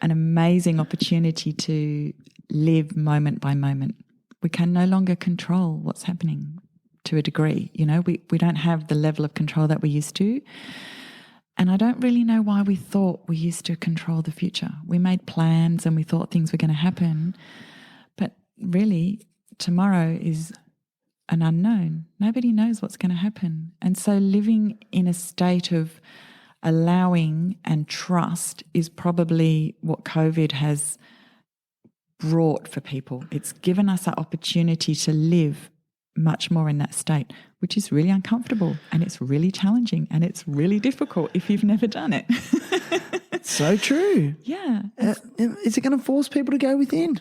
an amazing opportunity to live moment by moment. We can no longer control what's happening to a degree. You know, we don't have the level of control that we used to. And I don't really know why we thought we used to control the future. We made plans and we thought things were going to happen. But really, tomorrow is an unknown. Nobody knows what's going to happen. And so living in a state of allowing and trust is probably what COVID has brought for people. It's given us that opportunity to live much more in that state, which is really uncomfortable and it's really challenging and it's really difficult if you've never done it. So true. Yeah. Is it going to force people to go within?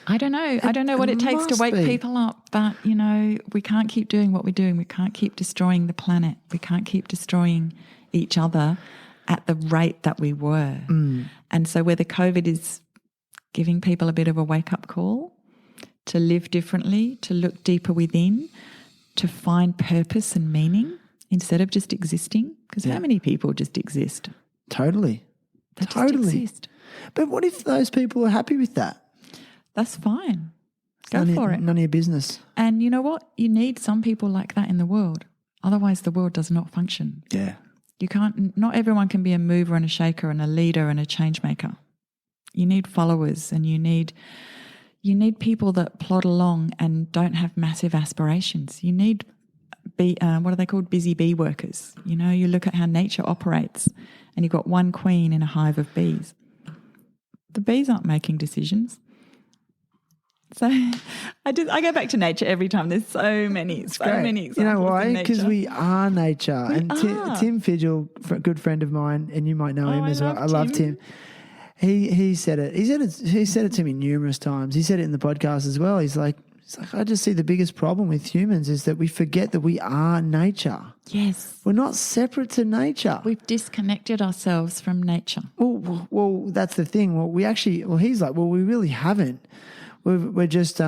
I don't know. I don't know what it takes to wake people up, but, you know, we can't keep doing what we're doing. We can't keep destroying the planet. We can't keep destroying each other at the rate that we were. And so whether COVID is giving people a bit of a wake-up call to live differently, to look deeper within, to find purpose and meaning instead of just existing, because how many people just exist? Totally. They just exist. But what if those people are happy with that? That's fine. Go for it. None of your business. And you know what? You need some people like that in the world. Otherwise, the world does not function. Yeah. You can't. Not everyone can be a mover and a shaker and a leader and a change maker. You need followers, and you need people that plod along and don't have massive aspirations. You need what are they called? Busy bee workers. You know, you look at how nature operates, and you've got one queen in a hive of bees. The bees aren't making decisions. So I go back to nature every time. There's so many examples. You know why? Because Because we are nature. Tim Fidgel, a good friend of mine, and you might know him as well. I love Tim. He said it. He said it to me numerous times. He said it in the podcast as well. He's like, I just see the biggest problem with humans is that we forget that we are nature. Yes. We're not separate to nature. We've disconnected ourselves from nature. Well, that's the thing. He's like, we really haven't. We're just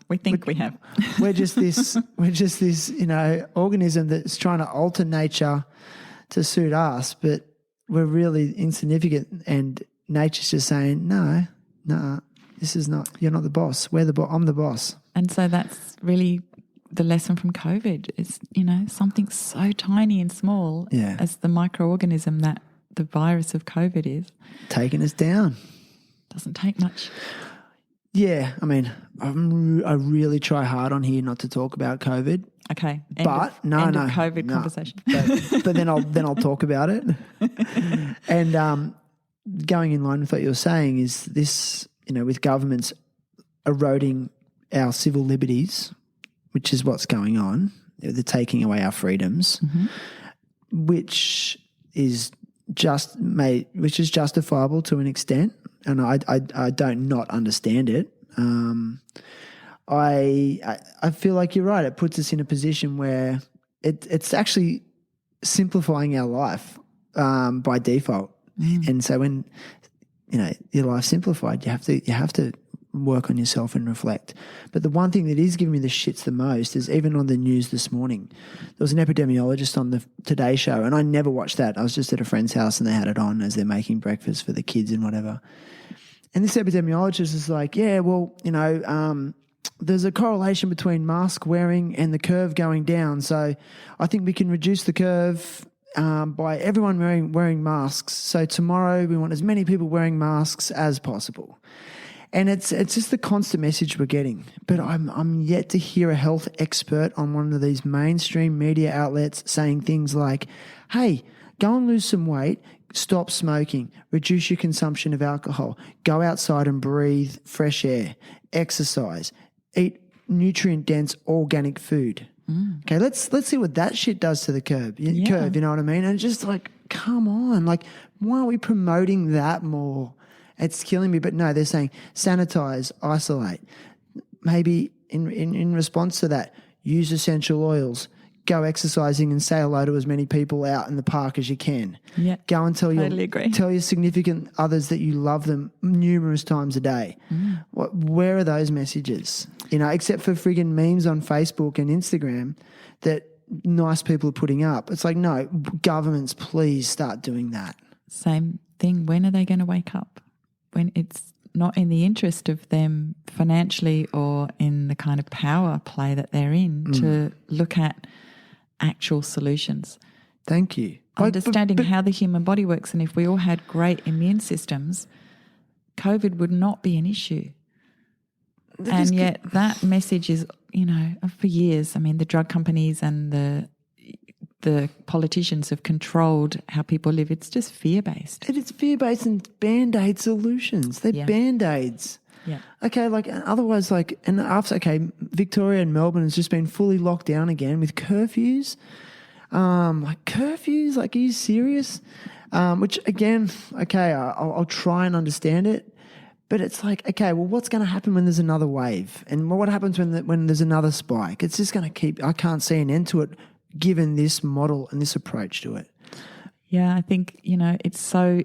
We think we have. we're just this organism that's trying to alter nature to suit us, but we're really insignificant, and nature's just saying no, this is not. You're not the boss. I'm the boss. And so that's really the lesson from COVID is, something so tiny and small as the microorganism that the virus of COVID is. Taking us down. Doesn't take much. Yeah, I mean, I really try hard on here not to talk about COVID. Okay, End of COVID conversation. But then I'll talk about it. And going in line with what you're saying is this, with governments eroding our civil liberties, which is what's going on. They're taking away our freedoms, which is justifiable to an extent. And I don't not understand it. I feel like you're right. It puts us in a position where it's actually simplifying our life by default. And so when your life's simplified, you have to work on yourself and reflect. But the one thing that is giving me the shits the most is even on the news this morning, there was an epidemiologist on the Today Show, and I never watched that. I was just at a friend's house and they had it on as they're making breakfast for the kids and whatever. And this epidemiologist is like, there's a correlation between mask wearing and the curve going down. So I think we can reduce the curve by everyone wearing masks. So tomorrow we want as many people wearing masks as possible. And it's just the constant message we're getting. But I'm yet to hear a health expert on one of these mainstream media outlets saying things like, hey, go and lose some weight, stop smoking, reduce your consumption of alcohol, go outside and breathe fresh air, exercise, eat nutrient-dense organic food. Okay, let's see what that shit does to the curve, you know what I mean? And just like, come on, like, why aren't we promoting that more? It's killing me. But no, they're saying sanitize, isolate. Maybe in response to that, use essential oils, go exercising and say hello to as many people out in the park as you can. Yeah, go and tell your significant others that you love them numerous times a day. Where are those messages? Except for friggin' memes on Facebook and Instagram that nice people are putting up. It's like, no, governments, please start doing that. Same thing. When are they going to wake up? When it's not in the interest of them financially or in the kind of power play that they're in to look at actual solutions. Thank you. Understanding how the human body works, and if we all had great immune systems, COVID would not be an issue. And yet that message is, for years, the drug companies and the politicians have controlled how people live. It's just fear-based. It's fear-based and Band-Aid solutions. They're Band-Aids. Yeah. Okay, otherwise, and after, Victoria and Melbourne has just been fully locked down again with curfews. Curfews, are you serious? Which again, I'll try and understand it. But it's like, okay, well, what's going to happen when there's another wave? And what happens when there's another spike? It's just going to I can't see an end to it given this model and this approach to it. Yeah, I think, it's so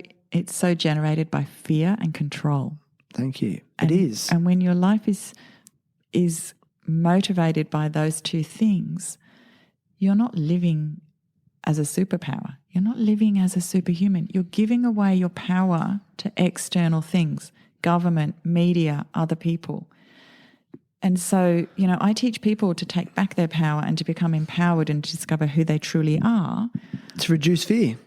generated by fear and control. Thank you. It is. And when your life is motivated by those two things, you're not living as a superpower. You're not living as a superhuman. You're giving away your power to external things, government, media, other people. And so, I teach people to take back their power and to become empowered and to discover who they truly are. To reduce fear.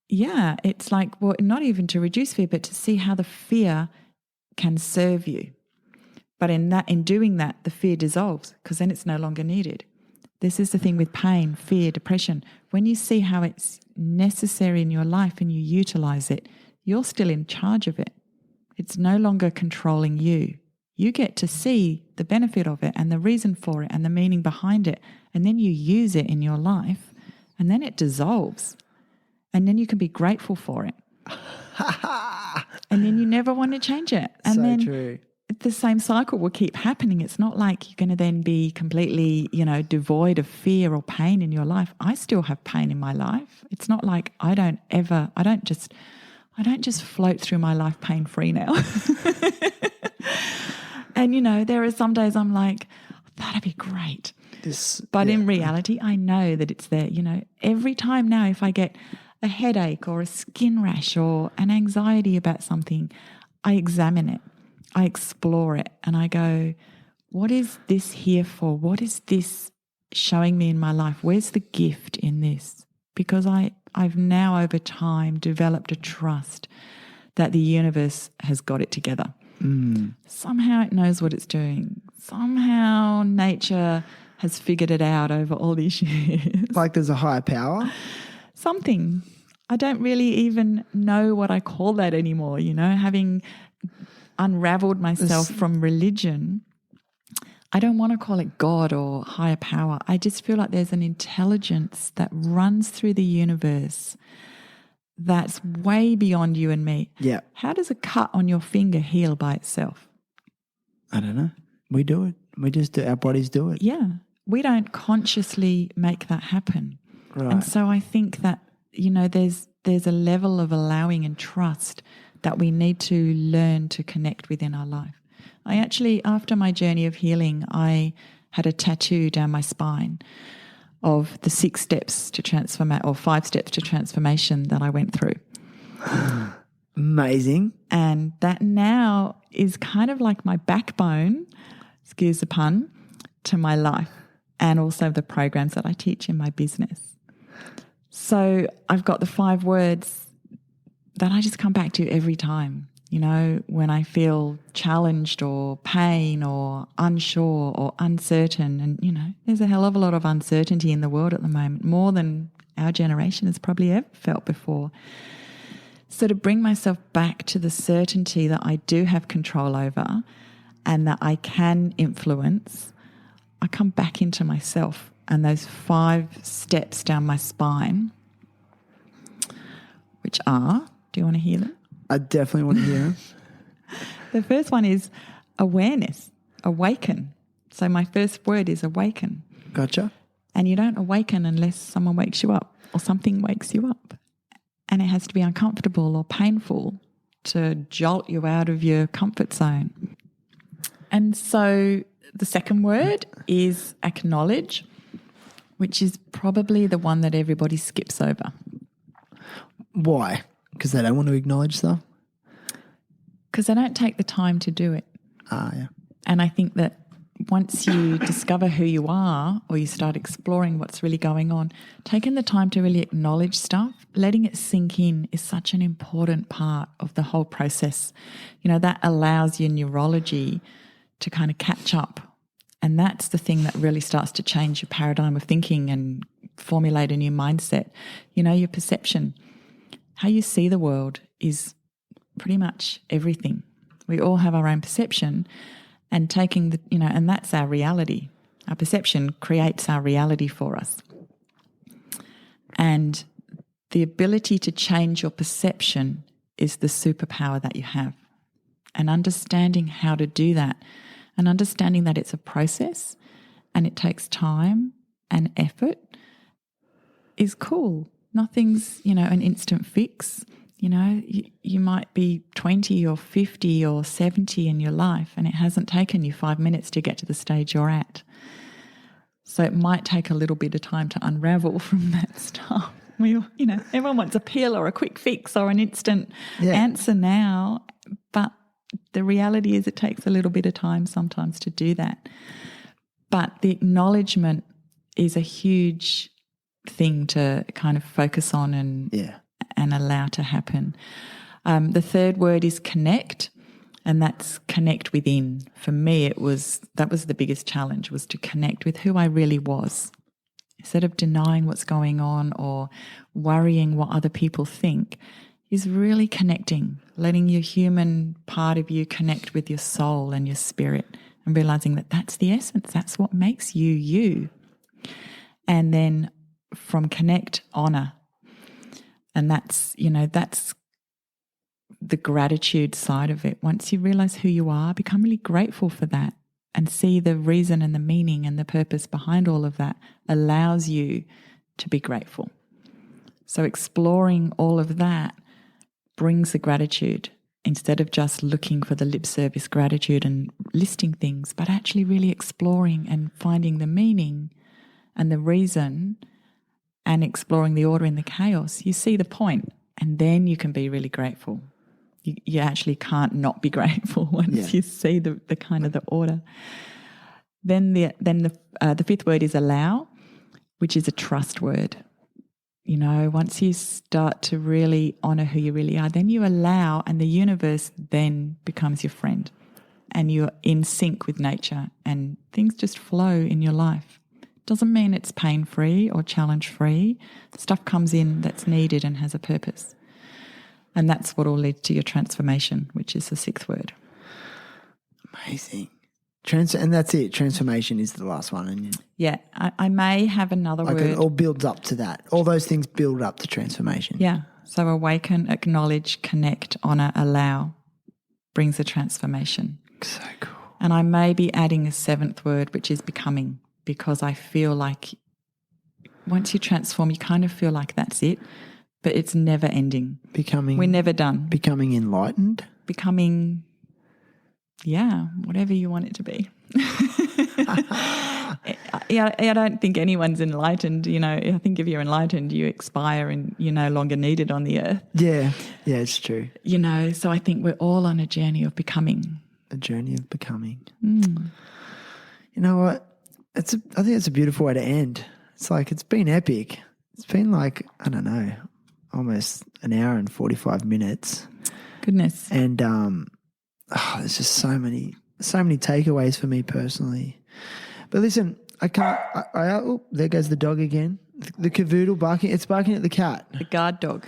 Yeah, it's like, well, not even to reduce fear, but to see how the fear can serve you. But in doing that, the fear dissolves because then it's no longer needed. This is the thing with pain, fear, depression. When you see how it's necessary in your life and you utilize it, you're still in charge of it. It's no longer controlling you. You get to see the benefit of it and the reason for it and the meaning behind it. And then you use it in your life and then it dissolves. And then you can be grateful for it. And then you never want to change it. And so then true. The same cycle will keep happening. It's not like you're going to then be completely, devoid of fear or pain in your life. I still have pain in my life. It's not like I don't just float through my life pain-free now. And, there are some days I'm like, that'd be great. But in reality, I know that it's there. Every time now if I get a headache or a skin rash or an anxiety about something, I examine it. I explore it and I go, what is this here for? What is this showing me in my life? Where's the gift in this? Because I've now over time developed a trust that the universe has got it together. Somehow it knows what it's doing. Somehow nature has figured it out over all these years. Like there's a higher power? Something. I don't really even know what I call that anymore, having unraveled myself from religion. I don't want to call it God or higher power. I just feel like there's an intelligence that runs through the universe that's way beyond you and me. Yeah. How does a cut on your finger heal by itself? I don't know. We do it. We just do. Our bodies do it. Yeah. We don't consciously make that happen. Right. And so I think that, there's a level of allowing and trust that we need to learn to connect with in our life. I actually, after my journey of healing, I had a tattoo down my spine of the 6 steps to transformation or 5 steps to transformation that I went through. Amazing. And that now is kind of like my backbone, excuse the pun, to my life and also the programs that I teach in my business. So I've got the 5 words that I just come back to every time, when I feel challenged or pain or unsure or uncertain. And, there's a hell of a lot of uncertainty in the world at the moment, more than our generation has probably ever felt before. So to bring myself back to the certainty that I do have control over and that I can influence, I come back into myself and those 5 steps down my spine, which are, do you want to hear them? I definitely want to hear them. The first one is awareness, awaken. So my first word is awaken. Gotcha. And you don't awaken unless someone wakes you up or something wakes you up. And it has to be uncomfortable or painful to jolt you out of your comfort zone. And so the second word is acknowledge, which is probably the one that everybody skips over. Why? Because they don't want to acknowledge stuff? Because they don't take the time to do it. Yeah. And I think that once you discover who you are or you start exploring what's really going on, taking the time to really acknowledge stuff, letting it sink in is such an important part of the whole process. That allows your neurology to kind of catch up. And that's the thing that really starts to change your paradigm of thinking and formulate a new mindset. Your perception, how you see the world is pretty much everything. We all have our own perception. And taking and that's our reality. Our perception creates our reality for us. And the ability to change your perception is the superpower that you have. And understanding how to do that and understanding that it's a process and it takes time and effort is cool. Nothing's, an instant fix. You might be 20 or 50 or 70 in your life and it hasn't taken you 5 minutes to get to the stage you're at. So it might take a little bit of time to unravel from that stuff. Everyone wants a pill or a quick fix or an instant answer now. But the reality is it takes a little bit of time sometimes to do that. But the acknowledgement is a huge thing to kind of focus on and allow to happen. The third word is connect, and that's connect within. For me, that was the biggest challenge, was to connect with who I really was. Instead of denying what's going on or worrying what other people think, is really connecting, letting your human part of you connect with your soul and your spirit, and realising that that's the essence, that's what makes you you. And then from connect, honour. And that's the gratitude side of it. Once you realise who you are, become really grateful for that and see the reason and the meaning and the purpose behind all of that allows you to be grateful. So exploring all of that brings the gratitude, instead of just looking for the lip service gratitude and listing things, but actually really exploring and finding the meaning and the reason and exploring the order in the chaos. You see the point, and then you can be really grateful. You actually can't not be grateful once you see the kind of the order. Then the fifth word is allow, which is a trust word. Once you start to really honour who you really are, then you allow, and the universe then becomes your friend, and you're in sync with nature, and things just flow in your life. Doesn't mean it's pain-free or challenge-free. Stuff comes in that's needed and has a purpose. And that's what will lead to your transformation, which is the sixth word. Amazing. And that's it. Transformation is the last one. And yeah, I may have another word. It all builds up to that. All those things build up to transformation. Yeah. So awaken, acknowledge, connect, honour, allow brings a transformation. So cool. And I may be adding a seventh word, which is becoming, because I feel like once you transform, you kind of feel like that's it. But it's never ending. Becoming. We're never done. Becoming enlightened. Becoming, whatever you want it to be. I don't think anyone's enlightened. I think if you're enlightened, you expire and you're no longer needed on the earth. Yeah, it's true. So I think we're all on a journey of becoming. A journey of becoming. You know what? I think it's a beautiful way to end. It's like, it's been epic. It's been like, I don't know, almost an hour and 45 minutes. Goodness. And there's just so many takeaways for me personally. But listen, I can't. There goes the dog again. The cavoodle barking. It's barking at the cat. The guard dog.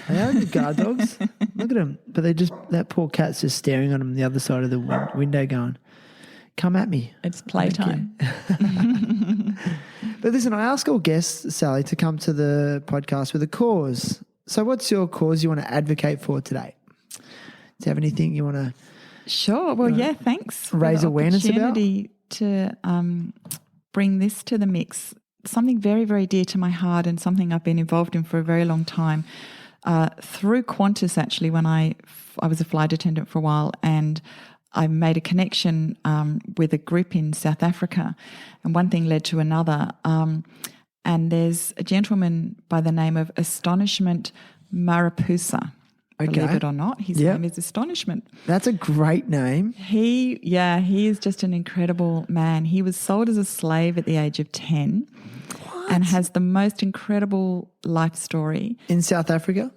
They are good guard dogs. Look at them. But that poor cat's just staring on him the other side of the window, going, "Come at me." It's playtime. But listen, I ask all guests, Sally, to come to the podcast with a cause. So what's your cause you want to advocate for today? Do you have anything you want to... Sure. Well, thanks. Raise awareness about? To bring this to the mix. Something very, very dear to my heart and something I've been involved in for a very long time. Through Qantas, actually, when I was a flight attendant for a while, and I made a connection with a group in South Africa, and one thing led to another. And there's a gentleman by the name of Astonishment Marapusa. Okay. Believe it or not, his name is Astonishment. That's a great name. He is just an incredible man. He was sold as a slave at the age of 10 and has the most incredible life story. In South Africa?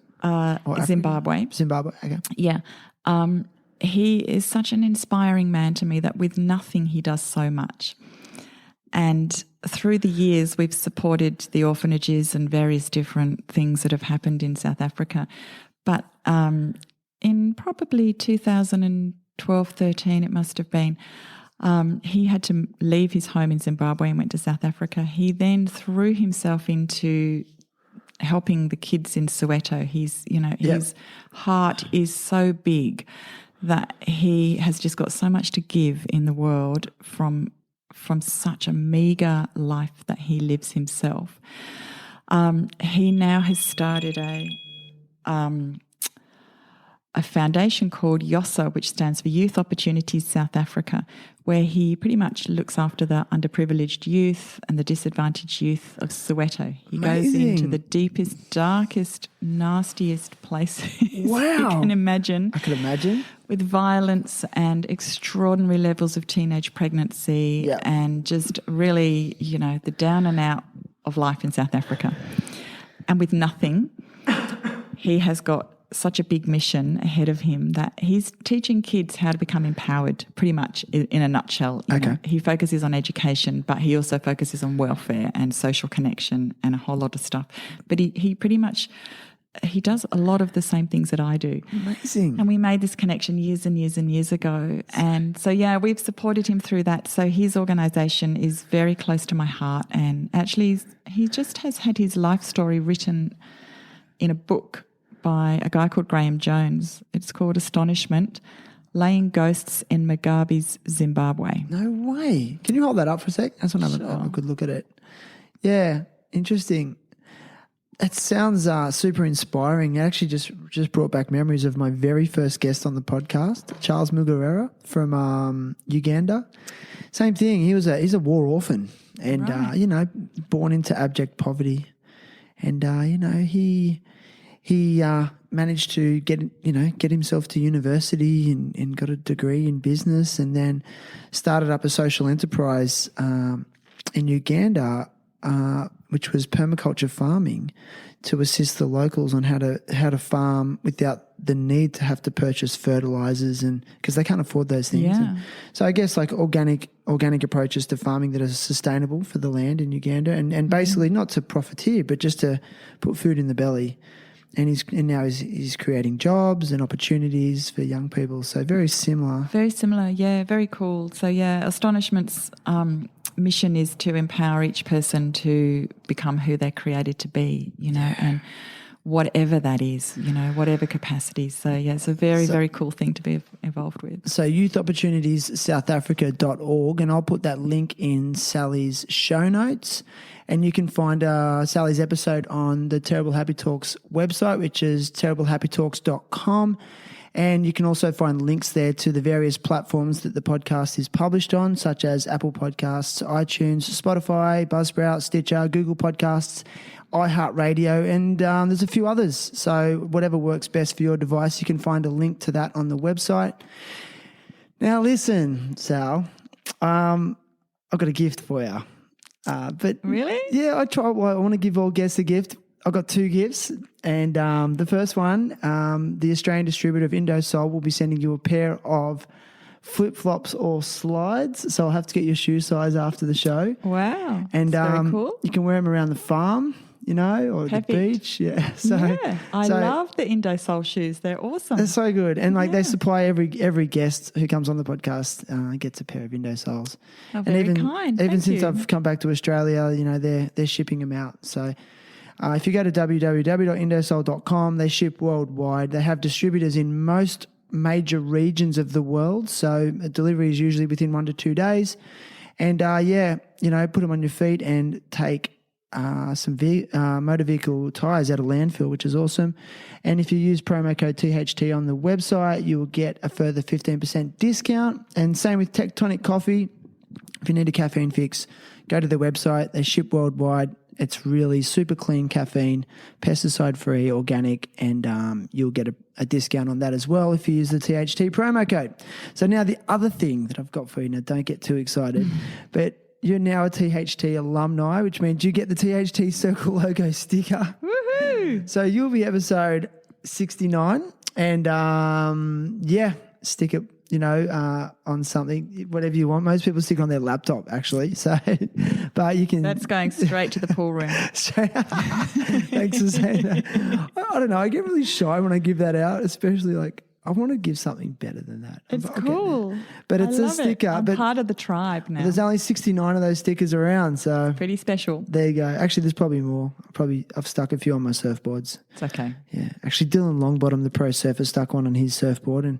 Zimbabwe. Zimbabwe, okay. Yeah. He is such an inspiring man to me that with nothing he does so much. And through the years, we've supported the orphanages and various different things that have happened in South Africa. But in probably 2012-13, it must have been, he had to leave his home in Zimbabwe and went to South Africa. He then threw himself into helping the kids in Soweto. His heart is so big that he has just got so much to give in the world from such a meagre life that he lives himself. He now has started a foundation called YOSA, which stands for Youth Opportunities South Africa, where he pretty much looks after the underprivileged youth and the disadvantaged youth of Soweto. He goes into the deepest, darkest, nastiest places Wow. you can imagine. I could imagine. With violence and extraordinary levels of teenage pregnancy and just really, the down and out of life in South Africa. And with nothing, he has got such a big mission ahead of him that he's teaching kids how to become empowered, pretty much in a nutshell. You know. He focuses on education, but he also focuses on welfare and social connection and a whole lot of stuff. But he pretty much, he does a lot of the same things that I do. Amazing. And we made this connection years and years and years ago. And so, we've supported him through that. So his organisation is very close to my heart. And actually, he just has had his life story written in a book by a guy called Graham Jones. It's called Astonishment, Laying Ghosts in Mugabe's Zimbabwe. No way. Can you hold that up for a sec? I just want to have a good look at it. Yeah, interesting. It sounds super inspiring. It actually just brought back memories of my very first guest on the podcast, Charles Mugarera from Uganda. Same thing. He's a war orphan and, born into abject poverty. And, he managed to get himself to university and got a degree in business, and then started up a social enterprise in Uganda, which was permaculture farming, to assist the locals on how to farm without the need to have to purchase fertilizers, and because they can't afford those things. Yeah. And so I guess like organic approaches to farming that are sustainable for the land in Uganda, and basically not to profiteer, but just to put food in the belly. And now he's creating jobs and opportunities for young people. So very similar. Very similar, yeah, very cool. So Astonishment's mission is to empower each person to become who they're created to be, and whatever that is, whatever capacity. So it's a very cool thing to be involved with. So youthopportunitiessouthafrica.org, and I'll put that link in Sally's show notes. And you can find Sally's episode on the Terrible Happy Talks website, which is terriblehappytalks.com. And you can also find links there to the various platforms that the podcast is published on, such as Apple Podcasts, iTunes, Spotify, Buzzsprout, Stitcher, Google Podcasts, iHeartRadio, and there's a few others. So whatever works best for your device, you can find a link to that on the website. Now listen, Sal, I've got a gift for you. But really? Yeah, I want to give all guests a gift. I've got two gifts, and the first one, the Australian distributor of Indosol will be sending you a pair of flip-flops or slides. So I'll have to get your shoe size after the show. Wow, and that's very cool. You can wear them around the farm, or Perfect. the beach. Yeah, I love the Indosol shoes. They're awesome. They're so good, and they supply every guest who comes on the podcast gets a pair of Indosols. Oh, very kind. Even Thank since you. I've come back to Australia, they're shipping them out. So if you go to www.indosol.com, they ship worldwide. They have distributors in most major regions of the world. So a delivery is usually within 1 to 2 days. And put them on your feet and take some motor vehicle tyres out of landfill, which is awesome. And if you use promo code THT on the website, you will get a further 15% discount. And same with Tectonic Coffee. If you need a caffeine fix, go to the website. They ship worldwide. It's really super clean caffeine, pesticide-free, organic, and you'll get a discount on that as well if you use the THT promo code. So now the other thing that I've got for you, now don't get too excited, but you're now a THT alumni, which means you get the THT Circle logo sticker. Woohoo! So you'll be episode 69, and stick it, on something, whatever you want. Most people stick on their laptop, actually. So, but you can. That's going straight to the pool room. Thanks for saying that. I don't know. I get really shy when I give that out, especially I want to give something better than that. It's I'll get cool. there. But it's a sticker. I'm but part of the tribe now. there's only 69 of those stickers around, so Pretty special. there you go. Actually, there's probably more. I've stuck a few on my surfboards. It's okay. Yeah, actually, Dylan Longbottom, the pro surfer, stuck one on his surfboard, and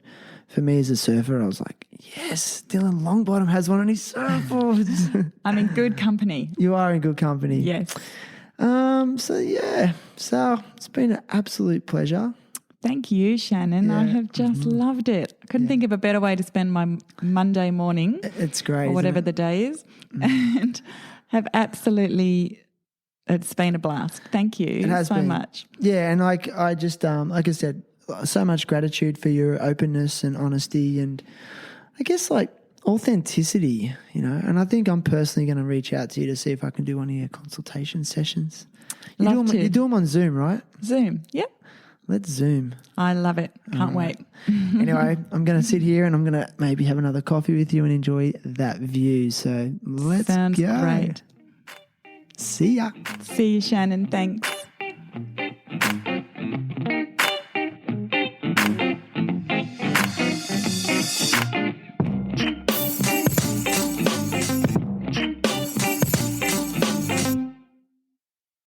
for me as a surfer, I was like, yes, Dylan Longbottom has one on his surfboards. I'm in good company. You are in good company. Yes. So it's been an absolute pleasure. Thank you, Shannon. I have just loved it. I couldn't think of a better way to spend my Monday morning. It's great. Or whatever the day is. And have absolutely, it's been a blast. Thank you It has so been. much. Yeah, and I just, like I said, so much gratitude for your openness and honesty and I guess like authenticity, you know. And I think I'm personally going to reach out to you to see if I can do one of your consultation sessions. You do them on Zoom, right? Zoom, yep. Let's Zoom. I love it. Can't wait. Anyway, I'm going to sit here and I'm going to maybe have another coffee with you and enjoy that view. So let's Sounds go. great. See ya. See you, Shannon. Thanks.